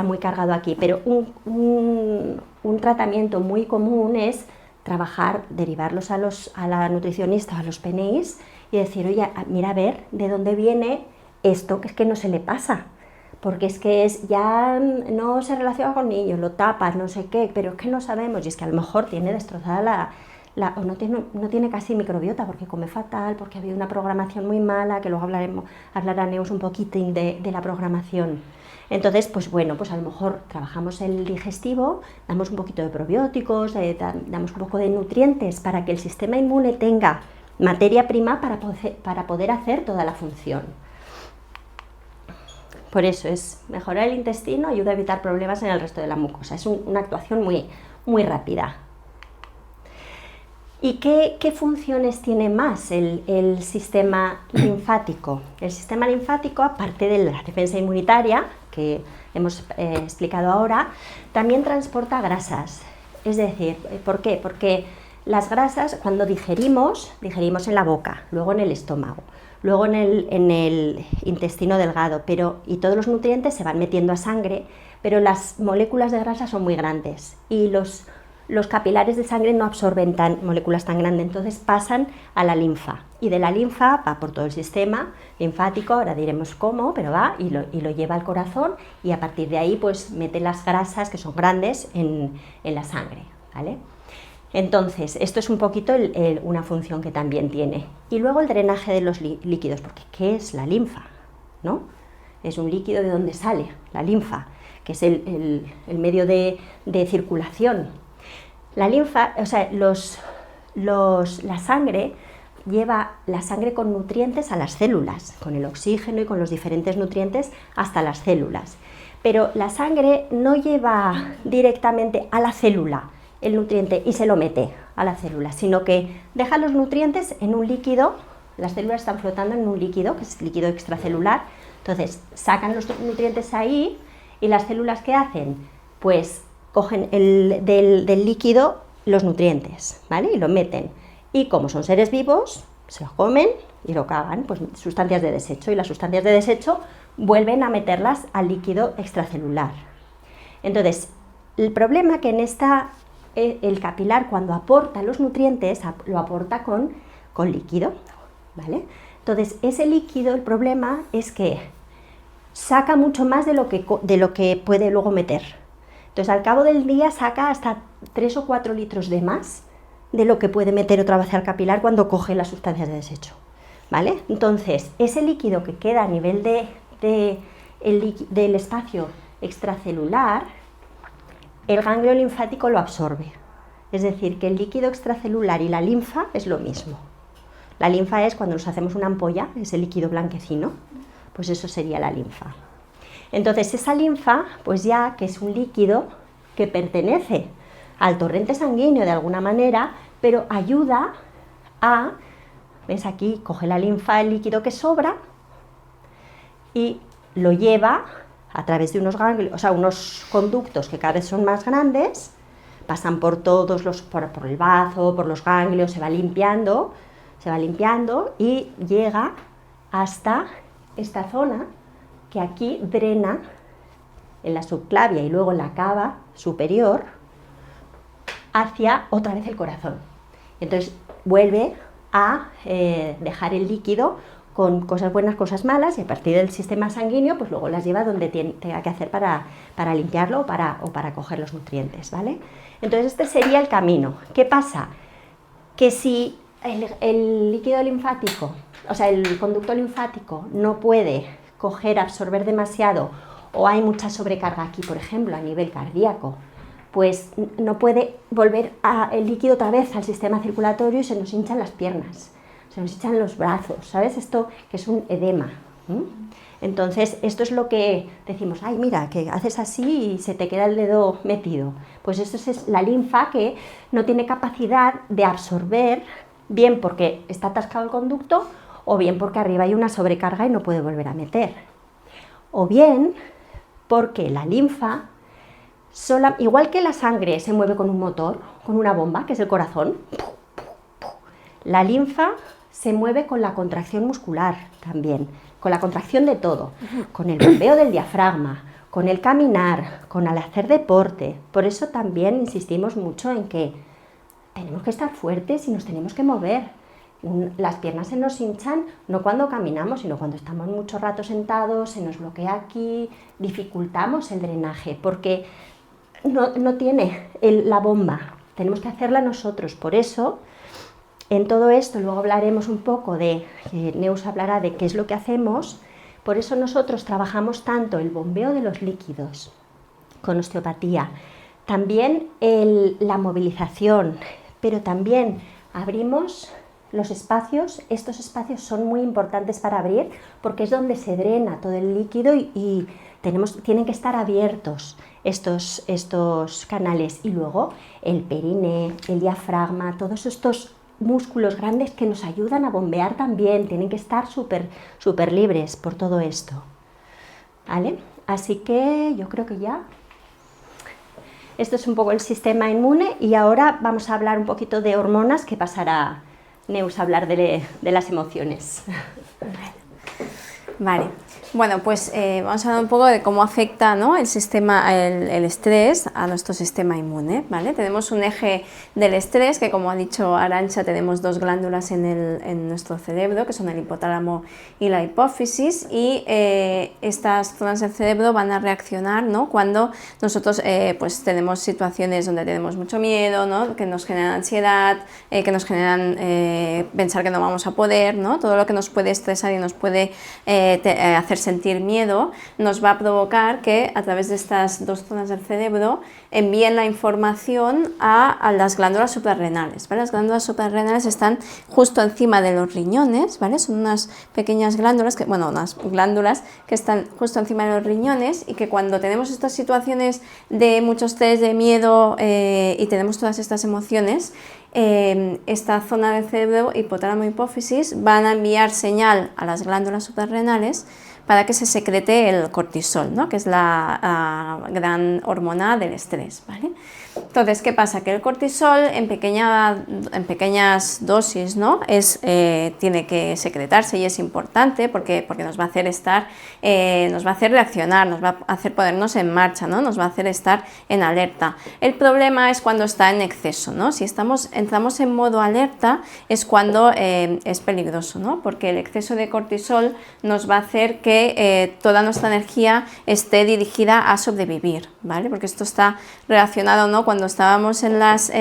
muy cargado aquí, pero un tratamiento muy común es trabajar, derivarlos a la nutricionista o a los PNIs y decir, oye, mira a ver de dónde viene esto, que es que no se le pasa, porque es que ya no se relaciona con niños, lo tapas, no sé qué, pero es que no sabemos, y es que a lo mejor tiene destrozada o no tiene casi microbiota porque come fatal, porque ha habido una programación muy mala, que luego hablaremos un poquitín de la programación. Entonces, pues bueno, pues a lo mejor trabajamos el digestivo, damos un poquito de probióticos, damos un poco de nutrientes para que el sistema inmune tenga materia prima para poder hacer toda la función. Por eso es mejorar el intestino, ayuda a evitar problemas en el resto de la mucosa. Es una actuación muy, muy rápida. ¿Y qué funciones tiene más el sistema linfático? El sistema linfático, aparte de la defensa inmunitaria, que hemos explicado ahora, también transporta grasas. Es decir, ¿por qué? Porque las grasas, cuando digerimos en la boca, luego en el estómago, luego en el intestino delgado, y todos los nutrientes se van metiendo a sangre, pero las moléculas de grasa son muy grandes y los capilares de sangre no absorben moléculas tan grandes, entonces pasan a la linfa, y de la linfa va por todo el sistema linfático, ahora diremos cómo, pero va y lo lleva al corazón, y a partir de ahí pues mete las grasas, que son grandes, en la sangre, ¿vale? Entonces, esto es un poquito una función que también tiene. Y luego el drenaje de los líquidos, porque ¿qué es la linfa?, ¿no? Es un líquido de donde sale la linfa, que es el medio de circulación. La linfa, o sea, la sangre lleva la sangre con nutrientes a las células, con el oxígeno y con los diferentes nutrientes hasta las células. Pero la sangre no lleva directamente a la célula el nutriente y se lo mete a la célula, sino que deja los nutrientes en un líquido, las células están flotando en un líquido, que es líquido extracelular, entonces sacan los nutrientes ahí y las células, ¿qué hacen? Pues cogen del líquido los nutrientes, ¿vale? Y lo meten. Y como son seres vivos, se lo comen y lo cagan, pues sustancias de desecho. Y las sustancias de desecho vuelven a meterlas al líquido extracelular. Entonces, el problema es que el capilar, cuando aporta los nutrientes, lo aporta con líquido, ¿vale? Entonces, ese líquido, el problema es que saca mucho más de lo que puede luego meter. Entonces, al cabo del día saca hasta 3 o 4 litros de más de lo que puede meter otra vez al capilar cuando coge las sustancias de desecho, ¿vale? Entonces, ese líquido que queda a nivel del espacio extracelular, el ganglio linfático lo absorbe. Es decir, que el líquido extracelular y la linfa es lo mismo. La linfa es cuando nos hacemos una ampolla, ese líquido blanquecino, pues eso sería la linfa. Entonces esa linfa, pues ya que es un líquido que pertenece al torrente sanguíneo de alguna manera, pero ayuda a, ¿ves aquí? Coge la linfa, el líquido que sobra, y lo lleva a través de unos ganglios, o sea, unos conductos que cada vez son más grandes, pasan por todos por el bazo, por los ganglios, se va limpiando y llega hasta esta zona que aquí drena en la subclavia y luego en la cava superior hacia otra vez el corazón. Entonces vuelve a dejar el líquido con cosas buenas, cosas malas, y a partir del sistema sanguíneo, pues luego las lleva donde tenga que hacer para limpiarlo o para coger los nutrientes, ¿vale? Entonces este sería el camino. ¿Qué pasa? Que si el líquido linfático, o sea, el conducto linfático no puede absorber demasiado, o hay mucha sobrecarga aquí, por ejemplo, a nivel cardíaco, pues no puede volver el líquido otra vez al sistema circulatorio y se nos hinchan las piernas, se nos hinchan los brazos, ¿sabes? Esto que es un edema. Entonces, esto es lo que decimos, ay, mira, que haces así y se te queda el dedo metido. Pues esto es la linfa que no tiene capacidad de absorber, bien porque está atascado el conducto, o bien porque arriba hay una sobrecarga y no puede volver a meter. O bien porque la linfa, igual que la sangre se mueve con un motor, con una bomba, que es el corazón, la linfa se mueve con la contracción muscular también, con la contracción de todo, con el bombeo del diafragma, con el caminar, con el hacer deporte. Por eso también insistimos mucho en que tenemos que estar fuertes y nos tenemos que mover. Las piernas se nos hinchan no cuando caminamos, sino cuando estamos mucho rato sentados, se nos bloquea aquí, dificultamos el drenaje, porque no tiene la bomba, tenemos que hacerla nosotros. Por eso, en todo esto, luego hablaremos un poco Neus hablará de qué es lo que hacemos, por eso nosotros trabajamos tanto el bombeo de los líquidos con osteopatía, también la movilización, pero también abrimos los espacios. Estos espacios son muy importantes para abrir porque es donde se drena todo el líquido y tienen que estar abiertos estos canales. Y luego el perine, el diafragma, todos estos músculos grandes que nos ayudan a bombear también, tienen que estar súper libres por todo esto, ¿vale? Así que yo creo que ya. Esto es un poco el sistema inmune y ahora vamos a hablar un poquito de hormonas, que pasará Neus a hablar de las emociones. Vale. Bueno, pues vamos a hablar un poco de cómo afecta, ¿no?, el estrés a nuestro sistema inmune, ¿vale? Tenemos un eje del estrés que, como ha dicho Arantxa, tenemos dos glándulas en nuestro cerebro, que son el hipotálamo y la hipófisis, y estas zonas del cerebro van a reaccionar, ¿no?, cuando nosotros pues tenemos situaciones donde tenemos mucho miedo, ¿no?, que nos generan ansiedad, que nos generan pensar que no vamos a poder, ¿no? Todo lo que nos puede estresar y nos puede hacer sentir miedo, nos va a provocar que a través de estas dos zonas del cerebro envíen la información a las glándulas suprarrenales, ¿vale? Las glándulas suprarrenales están justo encima de los riñones, ¿vale? Son unas pequeñas glándulas, unas glándulas que están justo encima de los riñones, y que cuando tenemos estas situaciones de mucho estrés, de miedo y tenemos todas estas emociones, esta zona del cerebro, hipotálamo y hipófisis, van a enviar señal a las glándulas suprarrenales para que se secrete el cortisol, ¿no?, que es la gran hormona del estrés, ¿vale? Entonces, ¿qué pasa? Que el cortisol en pequeñas dosis, ¿no?, tiene que secretarse, y es importante porque nos va a hacer nos va a hacer reaccionar, nos va a hacer ponernos en marcha, ¿no?, nos va a hacer estar en alerta. El problema es cuando está en exceso, ¿no? Si entramos en modo alerta es cuando es peligroso, ¿no?, porque el exceso de cortisol nos va a hacer que toda nuestra energía esté dirigida a sobrevivir, ¿vale? Porque esto está relacionado, ¿no?, cuando estábamos en las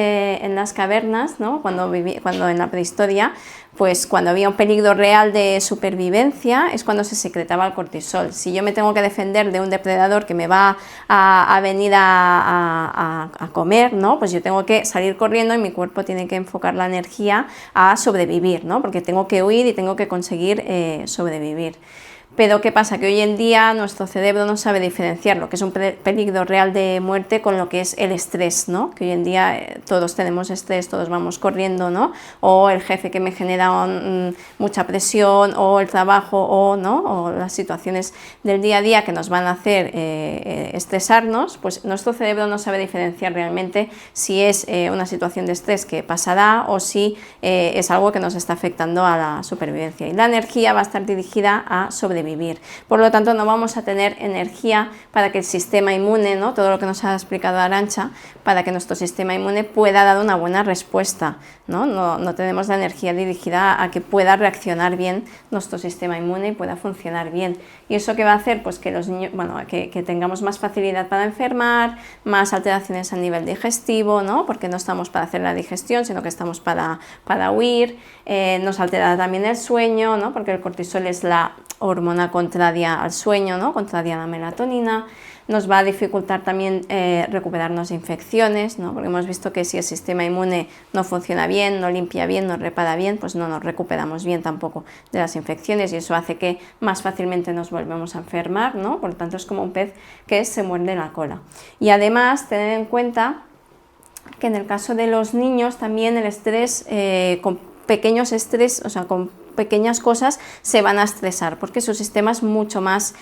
cavernas, ¿no?, cuando en la prehistoria, pues cuando había un peligro real de supervivencia es cuando se secretaba el cortisol. Si yo me tengo que defender de un depredador que me va a venir a comer, ¿no?, pues yo tengo que salir corriendo y mi cuerpo tiene que enfocar la energía a sobrevivir, ¿no?, porque tengo que huir y tengo que conseguir sobrevivir. Pero ¿qué pasa? Que hoy en día nuestro cerebro no sabe diferenciar lo que es un peligro real de muerte con lo que es el estrés, ¿no? Que hoy en día todos tenemos estrés, todos vamos corriendo, ¿no? O el jefe que me genera mucha presión, o el trabajo, o, ¿no? O las situaciones del día a día que nos van a hacer estresarnos, pues nuestro cerebro no sabe diferenciar realmente si es una situación de estrés que pasará o si es algo que nos está afectando a la supervivencia. Y la energía va a estar dirigida a sobrevivir. Por lo tanto, no vamos a tener energía para que el sistema inmune, ¿no? Todo lo que nos ha explicado Arantxa, para que nuestro sistema inmune pueda dar una buena respuesta, ¿no? No tenemos la energía dirigida a que pueda reaccionar bien nuestro sistema inmune y pueda funcionar bien. ¿Y eso qué va a hacer? Pues que los niños, bueno, que tengamos más facilidad para enfermar, más alteraciones a nivel digestivo, ¿no? Porque no estamos para hacer la digestión, sino que estamos para huir. Nos altera también el sueño, ¿no? Porque el cortisol es la hormona contraria al sueño, ¿no? Contraria a la melatonina. Nos va a dificultar también recuperarnos de infecciones, ¿no? Porque hemos visto que si el sistema inmune no funciona bien, no limpia bien, no repara bien, pues no nos recuperamos bien tampoco de las infecciones, y eso hace que más fácilmente nos volvemos a enfermar, ¿no? Por lo tanto, es como un pez que se muerde la cola. Y además, tener en cuenta que en el caso de los niños también el estrés, con pequeños estrés, o sea, con pequeñas cosas se van a estresar porque su sistema es mucho más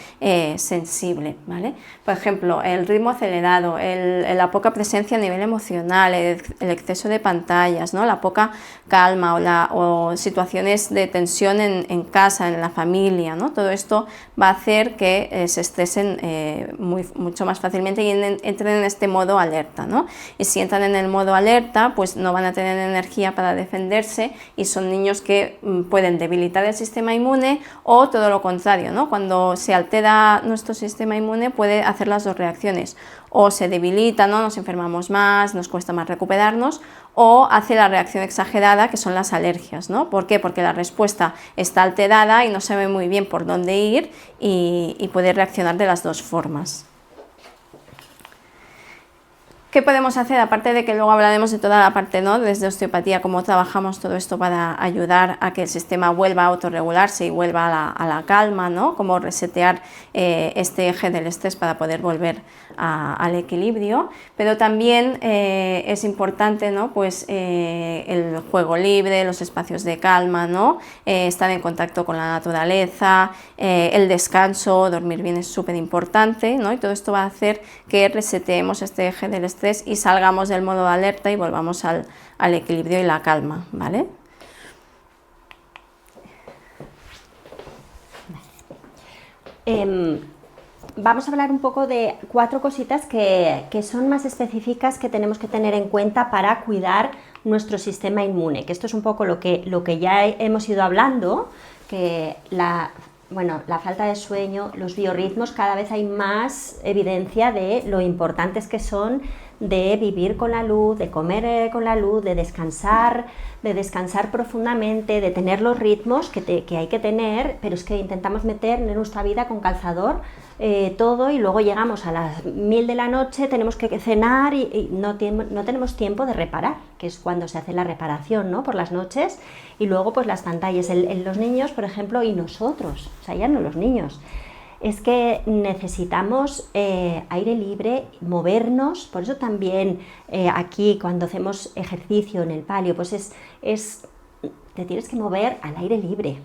sensible, ¿vale? Por ejemplo, el ritmo acelerado, la poca presencia a nivel emocional, el exceso de pantallas, ¿no? La poca calma o situaciones de tensión en casa, en la familia, ¿no? Todo esto va a hacer que se estresen mucho más fácilmente y entren en este modo alerta, ¿no? Y si entran en el modo alerta, pues no van a tener energía para defenderse y son niños que pueden debilitar el sistema inmune, o todo lo contrario, ¿no? Cuando se altera nuestro sistema inmune puede hacer las dos reacciones: o se debilita, ¿no? Nos enfermamos más, nos cuesta más recuperarnos, o hace la reacción exagerada, que son las alergias, ¿no? ¿Por qué? Porque la respuesta está alterada y no sabe muy bien por dónde ir y puede reaccionar de las dos formas. ¿Qué podemos hacer? Aparte de que luego hablaremos de toda la parte, ¿no? Desde osteopatía, cómo trabajamos todo esto para ayudar a que el sistema vuelva a autorregularse y vuelva a la calma, ¿no? Cómo resetear este eje del estrés para poder volver al equilibrio. Pero también es importante, ¿no? Pues el juego libre, los espacios de calma, ¿no? Estar en contacto con la naturaleza, el descanso, dormir bien es súper importante, ¿no? Y todo esto va a hacer que reseteemos este eje del estrés y salgamos del modo de alerta y volvamos al equilibrio y la calma, ¿vale? Vamos a hablar un poco de 4 cositas que son más específicas, que tenemos que tener en cuenta para cuidar nuestro sistema inmune, que esto es un poco lo que ya hemos ido hablando, que la falta de sueño, los biorritmos, cada vez hay más evidencia de lo importantes que son de vivir con la luz, de comer con la luz, de descansar profundamente, de tener los ritmos que hay que tener, pero es que intentamos meter en nuestra vida con calzador todo, y luego llegamos a las 1000 de la noche, tenemos que cenar y no tenemos tiempo de reparar, que es cuando se hace la reparación, ¿no? Por las noches. Y luego pues las pantallas, los niños, por ejemplo, y nosotros, o sea, ya no los niños, es que necesitamos aire libre, movernos. Por eso también aquí cuando hacemos ejercicio en el palio, pues te tienes que mover al aire libre,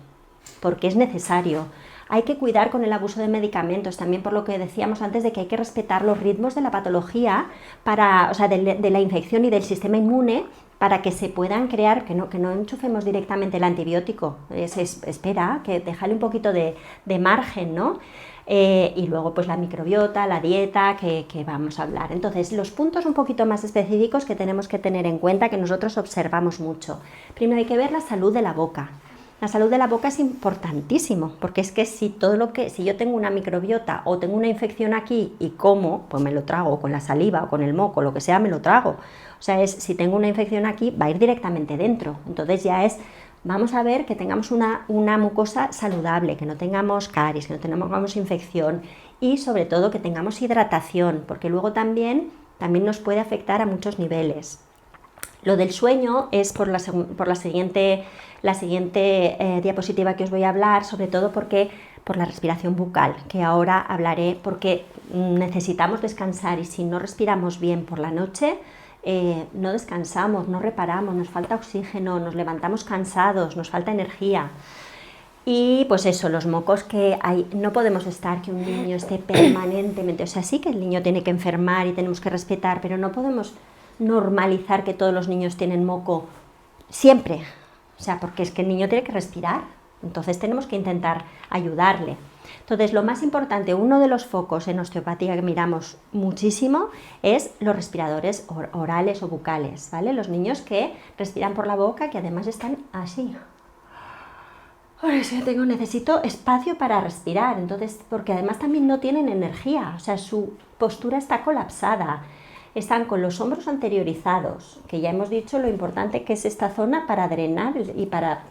porque es necesario. Hay que cuidar con el abuso de medicamentos, también por lo que decíamos antes de que hay que respetar los ritmos de la patología, de la infección y del sistema inmune, para que se puedan crear, que no enchufemos directamente el antibiótico, se espera, que dejarle un poquito de margen, ¿no? Y luego pues la microbiota, la dieta, que vamos a hablar. Entonces, los puntos un poquito más específicos que tenemos que tener en cuenta, que nosotros observamos mucho. Primero hay que ver la salud de la boca. La salud de la boca es importantísimo, porque es que si yo tengo una microbiota o tengo una infección aquí y como, pues me lo trago con la saliva o con el moco, lo que sea, me lo trago. O sea, si tengo una infección aquí, va a ir directamente dentro. Entonces vamos a ver que tengamos una mucosa saludable, que no tengamos caries, que no tengamos infección, y sobre todo que tengamos hidratación, porque luego también nos puede afectar a muchos niveles. Lo del sueño es por la siguiente diapositiva que os voy a hablar, sobre todo por la respiración bucal, que ahora hablaré, porque necesitamos descansar y si no respiramos bien por la noche, no descansamos, no reparamos, nos falta oxígeno, nos levantamos cansados, nos falta energía. Y pues eso, los mocos que hay, no podemos estar que un niño esté permanentemente, o sea, sí que el niño tiene que enfermar y tenemos que respetar, pero no podemos normalizar que todos los niños tienen moco siempre, o sea, porque es que el niño tiene que respirar, entonces tenemos que intentar ayudarle. Entonces, lo más importante, uno de los focos en osteopatía que miramos muchísimo es los respiradores orales o bucales, ¿vale? Los niños que respiran por la boca, que además están así. Ahora sí, necesito espacio para respirar, entonces, porque además también no tienen energía, o sea, su postura está colapsada. Están con los hombros anteriorizados, que ya hemos dicho lo importante que es esta zona para drenar y para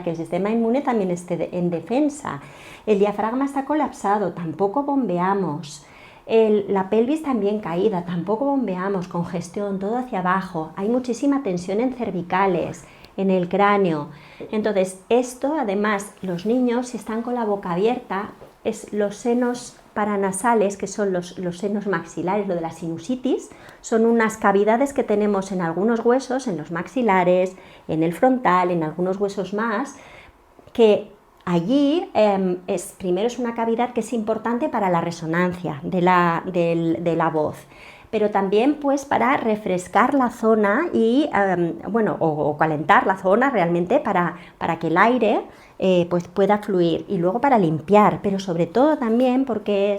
que el sistema inmune también esté en defensa. El diafragma está colapsado, tampoco bombeamos. La pelvis también caída, tampoco bombeamos, congestión, todo hacia abajo. Hay muchísima tensión en cervicales, en el cráneo. Entonces, esto además, los niños, si están con la boca abierta, los senos paranasales, que son los senos maxilares, lo de la sinusitis, son unas cavidades que tenemos en algunos huesos, en los maxilares, en el frontal, en algunos huesos más, que allí primero es una cavidad que es importante para la resonancia de la voz, pero también pues para refrescar la zona y, o calentar la zona realmente para que el aire pues pueda fluir, y luego para limpiar, pero sobre todo también porque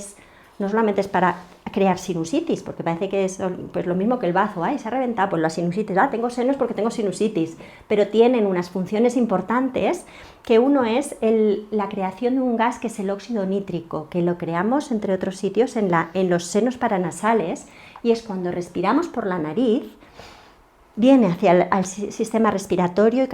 no solamente es para crear sinusitis, porque parece que es pues lo mismo que el bazo, ¡ay, se ha reventado! Pues la sinusitis, tengo senos porque tengo sinusitis, pero tienen unas funciones importantes, que uno es la creación de un gas que es el óxido nítrico, que lo creamos entre otros sitios en los senos paranasales, y es cuando respiramos por la nariz, viene hacia el sistema respiratorio y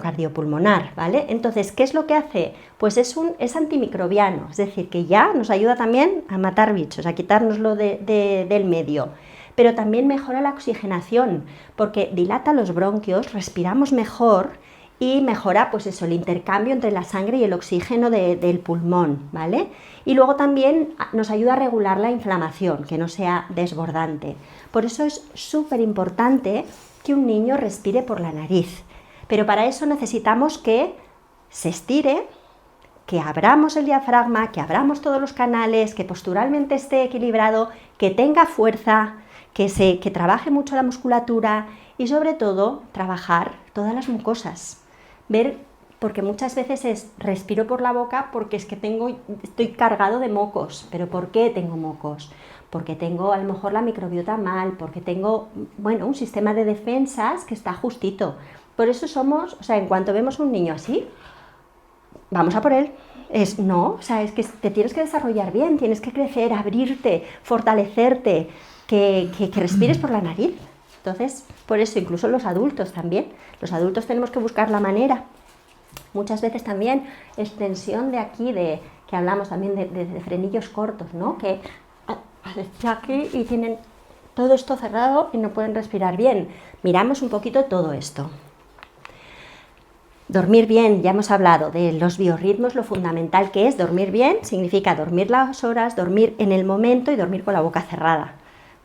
cardiopulmonar, ¿vale? Entonces, ¿qué es lo que hace? Pues es antimicrobiano, es decir, que ya nos ayuda también a matar bichos, a quitárnoslo del medio, pero también mejora la oxigenación, porque dilata los bronquios, respiramos mejor y mejora pues eso, el intercambio entre la sangre y el oxígeno del pulmón, ¿vale? Y luego también nos ayuda a regular la inflamación, que no sea desbordante. Por eso es súper importante que un niño respire por la nariz, pero para eso necesitamos que se estire, que abramos el diafragma, que abramos todos los canales, que posturalmente esté equilibrado, que tenga fuerza, que trabaje mucho la musculatura y sobre todo trabajar todas las mucosas. Porque muchas veces respiro por la boca porque es que estoy cargado de mocos. ¿Pero por qué tengo mocos? Porque tengo a lo mejor la microbiota mal, porque tengo, un sistema de defensas que está justito. Por eso en cuanto vemos un niño así, vamos a por él. Es que te tienes que desarrollar bien, tienes que crecer, abrirte, fortalecerte, que respires por la nariz. Entonces, por eso incluso los adultos también, los adultos tenemos que buscar la manera. Muchas veces también extensión de aquí, que hablamos también de frenillos cortos, ¿no? Que aquí y tienen todo esto cerrado y no pueden respirar bien. Miramos un poquito todo esto. Dormir bien, ya hemos hablado de los biorritmos, lo fundamental que es dormir bien, significa dormir las horas, dormir en el momento y dormir con la boca cerrada.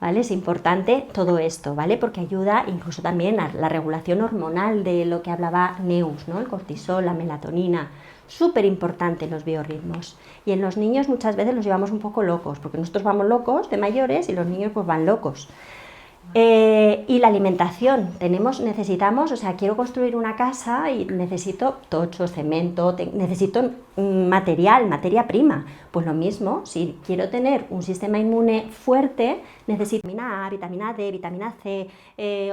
¿Vale? Es importante todo esto, ¿vale? Porque ayuda incluso también a la regulación hormonal de lo que hablaba Neus, ¿no? El cortisol, la melatonina, súper importante los biorritmos. Y en los niños muchas veces los llevamos un poco locos, porque nosotros vamos locos de mayores y los niños pues van locos. Y la alimentación, necesitamos, quiero construir una casa y necesito tocho, cemento, necesito materia prima. Pues lo mismo, si quiero tener un sistema inmune fuerte, necesito vitamina A, vitamina D, vitamina C,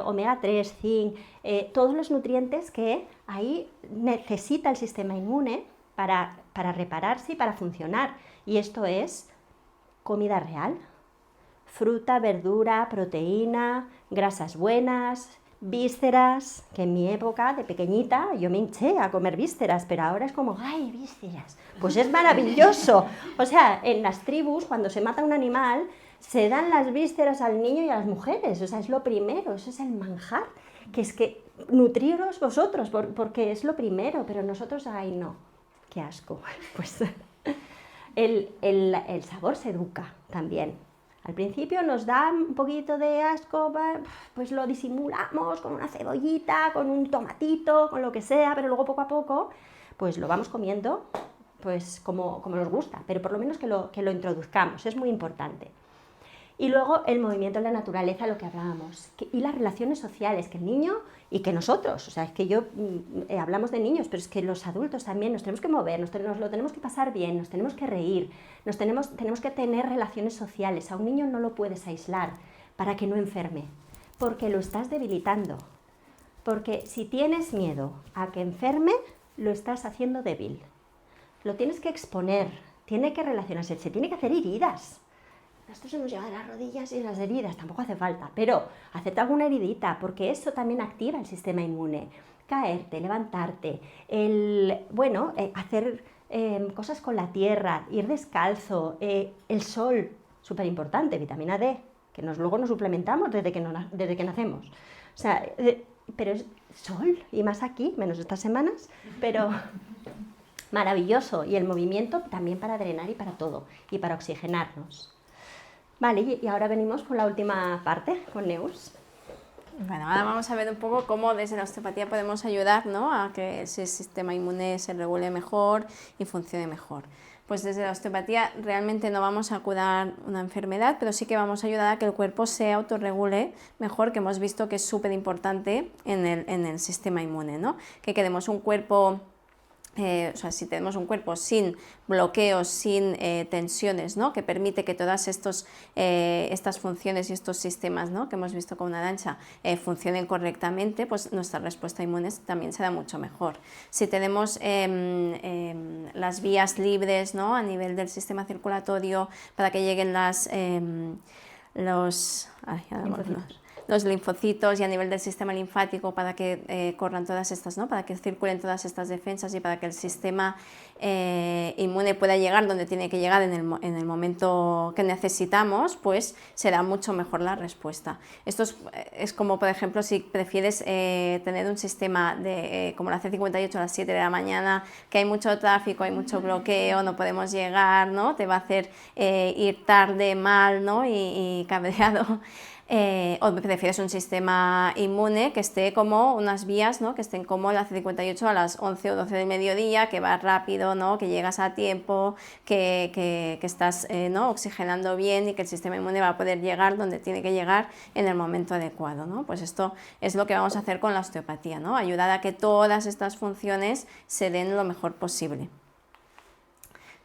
omega 3, zinc, todos los nutrientes que ahí necesita el sistema inmune para repararse y para funcionar. Y esto es comida real. Fruta, verdura, proteína, grasas buenas, vísceras, que en mi época de pequeñita yo me hinché a comer vísceras, pero ahora es como, ¡ay, vísceras! Pues es maravilloso. En las tribus, cuando se mata un animal, se dan las vísceras al niño y a las mujeres, o sea, es lo primero, eso es el manjar, que es que nutriros vosotros, porque es lo primero, pero nosotros, ay no, qué asco. Pues el sabor se educa también. Al principio nos da un poquito de asco, pues lo disimulamos con una cebollita, con un tomatito, con lo que sea, pero luego poco a poco pues lo vamos comiendo pues como nos gusta, pero por lo menos que lo introduzcamos, es muy importante. Y luego el movimiento en la naturaleza, lo que hablábamos, y las relaciones sociales, que el niño y que nosotros, o sea, es que yo hablamos de niños, pero es que los adultos también nos tenemos que mover, nos lo tenemos que pasar bien, nos tenemos que reír, tenemos que tener relaciones sociales. A un niño no lo puedes aislar para que no enferme, porque lo estás debilitando. Porque si tienes miedo a que enferme, lo estás haciendo débil. Lo tienes que exponer, tiene que relacionarse, se tiene que hacer heridas. Nosotros hemos llegado a las rodillas y las heridas, tampoco hace falta, pero hacerte alguna heridita, porque eso también activa el sistema inmune. Caerte, levantarte, hacer cosas con la tierra, ir descalzo, el sol, súper importante, vitamina D, que luego nos suplementamos desde que nacemos. O sea, pero es sol, y más aquí, menos estas semanas, pero maravilloso. Y el movimiento también para drenar y para todo, y para oxigenarnos. Vale, y ahora venimos con la última parte, con Neus. Bueno, ahora vamos a ver un poco cómo desde la osteopatía podemos ayudar, ¿no?, a que ese sistema inmune se regule mejor y funcione mejor. Pues desde la osteopatía realmente no vamos a curar una enfermedad, pero sí que vamos a ayudar a que el cuerpo se autorregule mejor, que hemos visto que es súper importante en el sistema inmune, ¿no? Que queremos un cuerpo... o sea, si tenemos un cuerpo sin bloqueos, sin tensiones, ¿no?, que permite que todas estas funciones y estos sistemas, ¿no?, que hemos visto con una danza funcionen correctamente, pues nuestra respuesta inmune también será mucho mejor. Si tenemos las vías libres, ¿no?, a nivel del sistema circulatorio para que lleguen los linfocitos y a nivel del sistema linfático para que corran todas estas, ¿no?, para que circulen todas estas defensas y para que el sistema inmune pueda llegar donde tiene que llegar en el momento que necesitamos, pues será mucho mejor la respuesta. Esto es como, por ejemplo, si prefieres tener un sistema como la C58 a las 7 de la mañana, que hay mucho tráfico, hay mucho bloqueo, no podemos llegar, ¿no?, te va a hacer ir tarde, mal, ¿no?, y cabreado. O prefieres un sistema inmune que esté como unas vías, ¿no?, que estén como la C58 a las 11 o 12 del mediodía, que va rápido, ¿no?, que llegas a tiempo, que estás ¿no?, oxigenando bien y que el sistema inmune va a poder llegar donde tiene que llegar en el momento adecuado, ¿no? Pues esto es lo que vamos a hacer con la osteopatía, ¿no?, ayudar a que todas estas funciones se den lo mejor posible.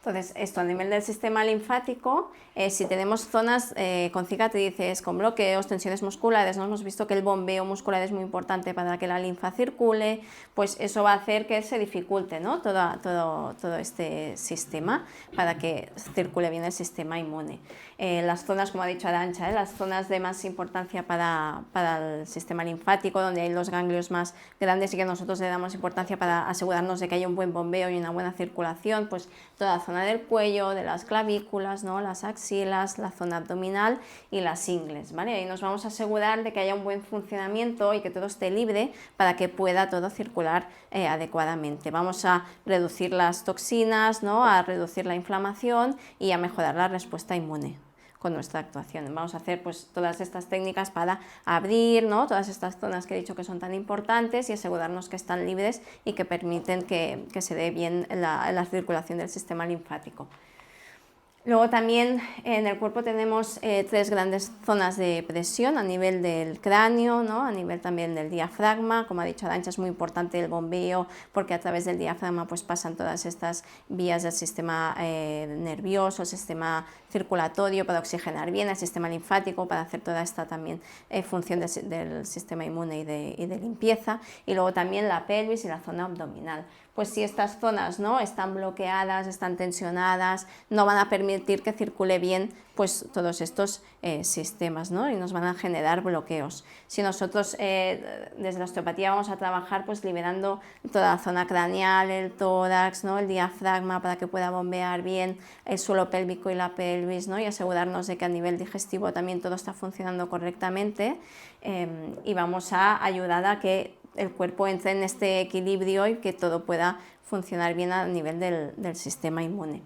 Entonces, esto a nivel del sistema linfático, si tenemos zonas con cicatrices, con bloqueos, tensiones musculares, ¿no?, hemos visto que el bombeo muscular es muy importante para que la linfa circule, pues eso va a hacer que se dificulte, ¿no?, todo este sistema para que circule bien el sistema inmune. Las zonas, como ha dicho Arantxa, las zonas de más importancia para el sistema linfático, donde hay los ganglios más grandes y que nosotros le damos importancia para asegurarnos de que haya un buen bombeo y una buena circulación, pues toda la zona del cuello, de las clavículas, ¿no?, las axilas, la zona abdominal y las ingles, ¿vale? Ahí nos vamos a asegurar de que haya un buen funcionamiento y que todo esté libre para que pueda todo circular adecuadamente. Vamos a reducir las toxinas, ¿no?, a reducir la inflamación y a mejorar la respuesta inmune con nuestra actuación. Vamos a hacer pues todas estas técnicas para abrir, ¿no?, todas estas zonas que he dicho que son tan importantes y asegurarnos que están libres y que permiten que se dé bien la circulación del sistema linfático. Luego también en el cuerpo tenemos tres grandes zonas de presión a nivel del cráneo, ¿no?, a nivel también del diafragma. Como ha dicho Arantxa, es muy importante el bombeo porque a través del diafragma pues pasan todas estas vías del sistema nervioso, el sistema circulatorio para oxigenar bien, el sistema linfático para hacer toda esta también función del sistema inmune y de limpieza, y luego también la pelvis y la zona abdominal. pues si estas zonas, ¿no?, están bloqueadas, están tensionadas, no van a permitir que circule bien pues todos estos sistemas, ¿no?, y nos van a generar bloqueos. Si nosotros desde la osteopatía vamos a trabajar pues liberando toda la zona craneal, el tórax, ¿no?, el diafragma, para que pueda bombear bien el suelo pélvico y la pelvis, ¿no?, y asegurarnos de que a nivel digestivo también todo está funcionando correctamente, y vamos a ayudar a que el cuerpo entre en este equilibrio y que todo pueda funcionar bien a nivel del sistema inmune.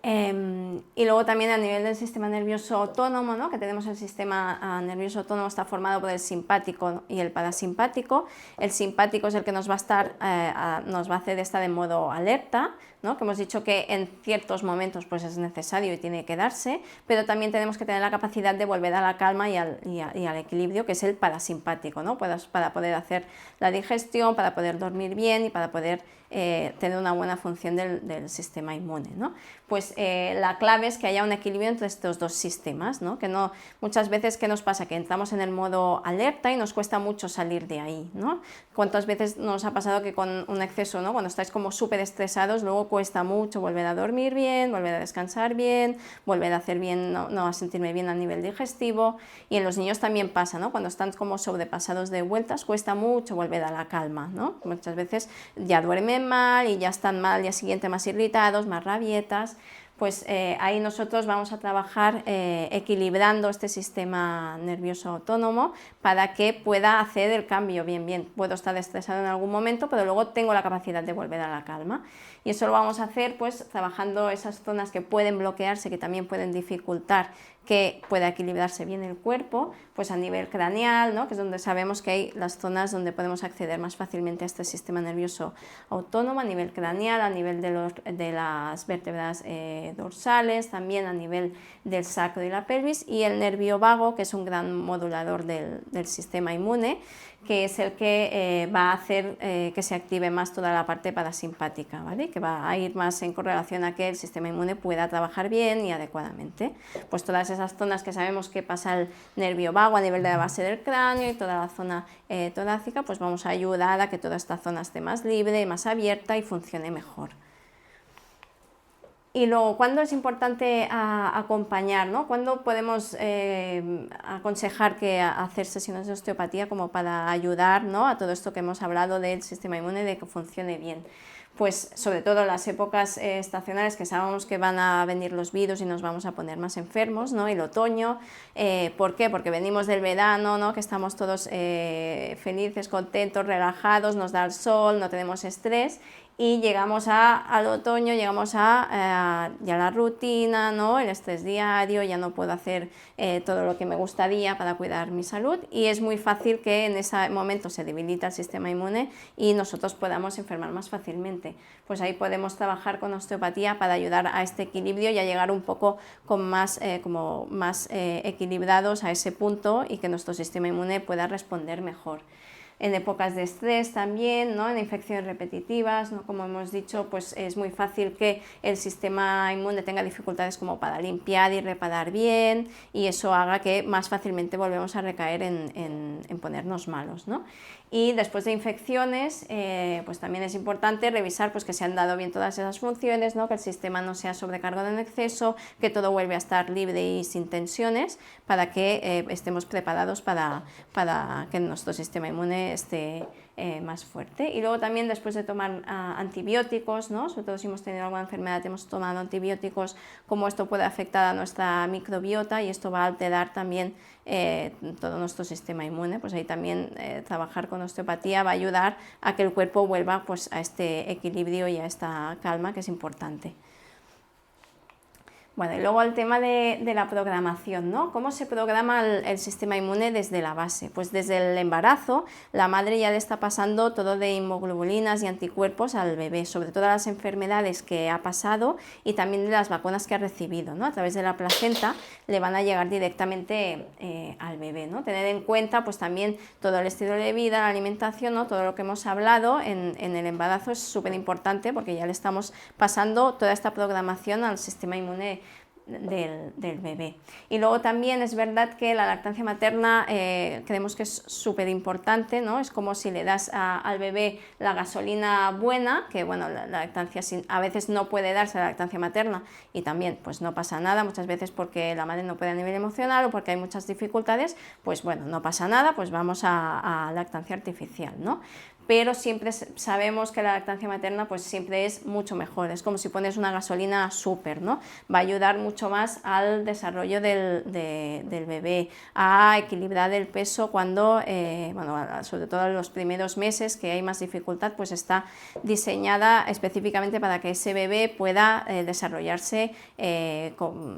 Y luego también a nivel del sistema nervioso autónomo, ¿no?, que tenemos el sistema nervioso autónomo, está formado por el simpático y el parasimpático. El simpático es el que nos va a hacer estar en modo alerta, ¿no?, que hemos dicho que en ciertos momentos pues es necesario y tiene que darse, pero también tenemos que tener la capacidad de volver a la calma y al equilibrio, que es el parasimpático, ¿no?, para poder hacer la digestión, para poder dormir bien y para poder tener una buena función del sistema inmune, ¿no? Pues la clave es que haya un equilibrio entre estos dos sistemas, ¿no? Que no, muchas veces, ¿qué nos pasa? Que entramos en el modo alerta y nos cuesta mucho salir de ahí, ¿no? ¿Cuántas veces nos ha pasado que con un exceso, ¿no?, cuando estáis como súper estresados, luego cuesta mucho volver a dormir bien, volver a descansar bien, volver a hacer bien, no a sentirme bien a nivel digestivo? Y en los niños también pasa, ¿no? Cuando están como sobrepasados de vueltas, cuesta mucho volver a la calma, ¿no? Muchas veces ya duermen mal y ya están mal al día siguiente, más irritados, más rabietas. Pues ahí nosotros vamos a trabajar equilibrando este sistema nervioso autónomo para que pueda hacer el cambio bien. Puedo estar estresado en algún momento, pero luego tengo la capacidad de volver a la calma. Y eso lo vamos a hacer pues trabajando esas zonas que pueden bloquearse, que también pueden dificultar que pueda equilibrarse bien el cuerpo, pues a nivel craneal, ¿no?, que es donde sabemos que hay las zonas donde podemos acceder más fácilmente a este sistema nervioso autónomo, a nivel craneal, a nivel de las vértebras dorsales, también a nivel del sacro y la pelvis, y el nervio vago, que es un gran modulador del sistema inmune, que es el que va a hacer que se active más toda la parte parasimpática, ¿vale?, que va a ir más en correlación a que el sistema inmune pueda trabajar bien y adecuadamente. Pues todas esas zonas que sabemos que pasa el nervio vago a nivel de la base del cráneo y toda la zona torácica, pues vamos a ayudar a que toda esta zona esté más libre, más abierta y funcione mejor. Y luego, ¿cuándo es importante acompañar, ¿no? ¿Cuándo podemos aconsejar que hacer sesiones de osteopatía como para ayudar, ¿no?, a todo esto que hemos hablado del sistema inmune, de que funcione bien? Pues sobre todo en las épocas estacionales, que sabemos que van a venir los virus y nos vamos a poner más enfermos, ¿no? El otoño, ¿por qué? Porque venimos del verano, ¿no?, que estamos todos felices, contentos, relajados, nos da el sol, no tenemos estrés, y llegamos al otoño, llegamos ya la rutina, ¿no?, el estrés diario, ya no puedo hacer todo lo que me gustaría para cuidar mi salud, y es muy fácil que en ese momento se debilita el sistema inmune y nosotros podamos enfermar más fácilmente. Pues ahí podemos trabajar con osteopatía para ayudar a este equilibrio y a llegar un poco con más equilibrados a ese punto y que nuestro sistema inmune pueda responder mejor. En épocas de estrés también, ¿no?, en infecciones repetitivas, ¿no?, como hemos dicho, pues es muy fácil que el sistema inmune tenga dificultades como para limpiar y reparar bien, y eso haga que más fácilmente volvemos a recaer en ponernos malos, ¿no? Y después de infecciones, pues también es importante revisar pues que se han dado bien todas esas funciones, ¿no?, que el sistema no sea sobrecargado en exceso, que todo vuelve a estar libre y sin tensiones, para que estemos preparados para que nuestro sistema inmune esté más fuerte. Y luego también, después de tomar antibióticos, ¿no?, sobre todo si hemos tenido alguna enfermedad, hemos tomado antibióticos, cómo esto puede afectar a nuestra microbiota, y esto va a alterar también todo nuestro sistema inmune. Pues ahí también trabajar con osteopatía va a ayudar a que el cuerpo vuelva pues a este equilibrio y a esta calma, que es importante. Bueno, y luego el tema de la programación, ¿no? ¿Cómo se programa el sistema inmune desde la base? Pues desde el embarazo, la madre ya le está pasando todo de inmunoglobulinas y anticuerpos al bebé, sobre todas las enfermedades que ha pasado y también de las vacunas que ha recibido, ¿no? A través de la placenta le van a llegar directamente al bebé, ¿no? Tener en cuenta pues también todo el estilo de vida, la alimentación, ¿no?, todo lo que hemos hablado en el embarazo es súper importante, porque ya le estamos pasando toda esta programación al sistema inmune del bebé. Y luego también es verdad que la lactancia materna creemos que es súper importante, ¿no? Es como si le das al bebé la gasolina buena, que bueno, la lactancia a veces no puede darse la lactancia materna y también pues no pasa nada, muchas veces porque la madre no puede a nivel emocional o porque hay muchas dificultades, pues bueno, no pasa nada, pues vamos a lactancia artificial, ¿no? Pero siempre sabemos que la lactancia materna pues siempre es mucho mejor, es como si pones una gasolina súper, ¿no? Va a ayudar mucho más al desarrollo del bebé, a equilibrar el peso cuando, bueno, sobre todo en los primeros meses que hay más dificultad, pues está diseñada específicamente para que ese bebé pueda desarrollarse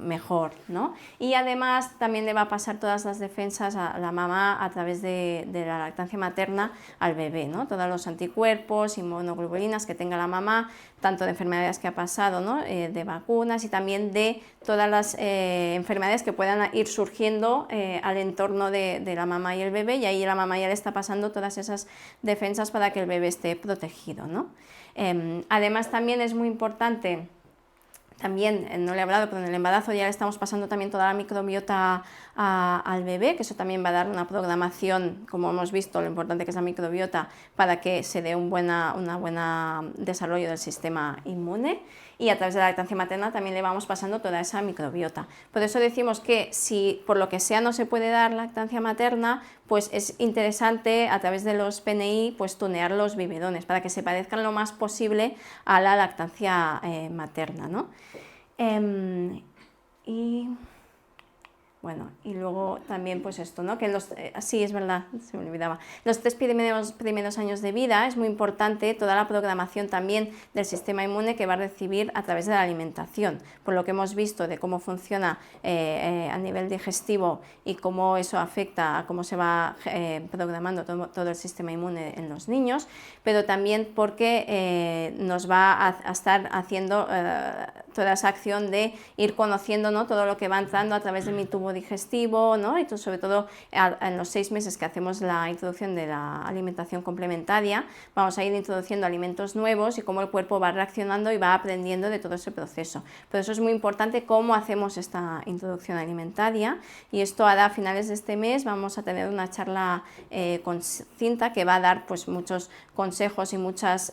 mejor, ¿no? Y además también le va a pasar todas las defensas a la mamá a través de la lactancia materna al bebé, ¿no? Todos los anticuerpos, inmunoglobulinas que tenga la mamá, tanto de enfermedades que ha pasado, ¿no? De vacunas y también de todas las enfermedades que puedan ir surgiendo al entorno de la mamá y el bebé, y ahí la mamá ya le está pasando todas esas defensas para que el bebé esté protegido, ¿no? Además también es muy importante, también no le he hablado, pero en el embarazo ya le estamos pasando también toda la microbiota al bebé, que eso también va a dar una programación, como hemos visto, lo importante que es la microbiota, para que se dé un buen desarrollo del sistema inmune, y a través de la lactancia materna también le vamos pasando toda esa microbiota. Por eso decimos que si por lo que sea no se puede dar lactancia materna, pues es interesante a través de los PNI pues tunear los biberones para que se parezcan lo más posible a la lactancia materna, ¿no? Y bueno, y luego también pues esto, ¿no? Que sí, es verdad, se me olvidaba. Los 3 primeros años de vida es muy importante toda la programación también del sistema inmune que va a recibir a través de la alimentación, por lo que hemos visto de cómo funciona a nivel digestivo y cómo eso afecta a cómo se va programando todo el sistema inmune en los niños, pero también porque nos va a estar haciendo toda esa acción de ir conociendo, ¿no? Todo lo que va entrando a través de mi tubo digestivo, ¿no? Y sobre todo en los 6 meses que hacemos la introducción de la alimentación complementaria, vamos a ir introduciendo alimentos nuevos y cómo el cuerpo va reaccionando y va aprendiendo de todo ese proceso. Por eso es muy importante cómo hacemos esta introducción alimentaria, y esto ahora a finales de este mes vamos a tener una charla con Cinta que va a dar pues muchos consejos y muchas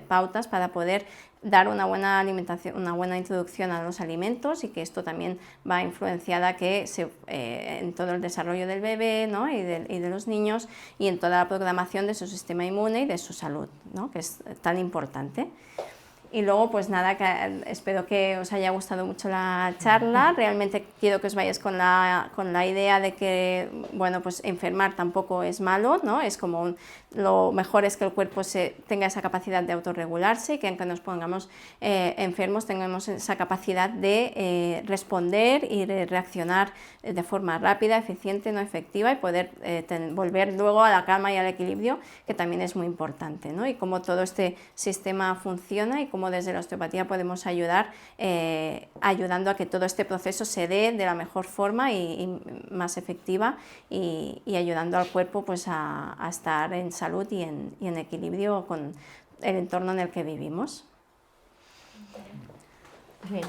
pautas para poder dar una buena alimentación, una buena introducción a los alimentos, y que esto también va influenciada que en todo el desarrollo del bebé, ¿no? y de los niños, y en toda la programación de su sistema inmune y de su salud, ¿no? Que es tan importante. Y luego, pues nada, que espero que os haya gustado mucho la charla. Realmente quiero que os vayáis con la idea de que, bueno, pues enfermar tampoco es malo, ¿no? Es como lo mejor es que el cuerpo tenga esa capacidad de autorregularse, y que aunque nos pongamos enfermos tengamos esa capacidad de responder y de reaccionar de forma rápida, eficiente, no efectiva, y poder volver luego a la calma y al equilibrio, que también es muy importante, ¿no? Y cómo todo este sistema funciona y cómo desde la osteopatía podemos ayudar ayudando a que todo este proceso se dé de la mejor forma y más efectiva, y ayudando al cuerpo pues a estar en salud y en equilibrio con el entorno en el que vivimos. Bueno.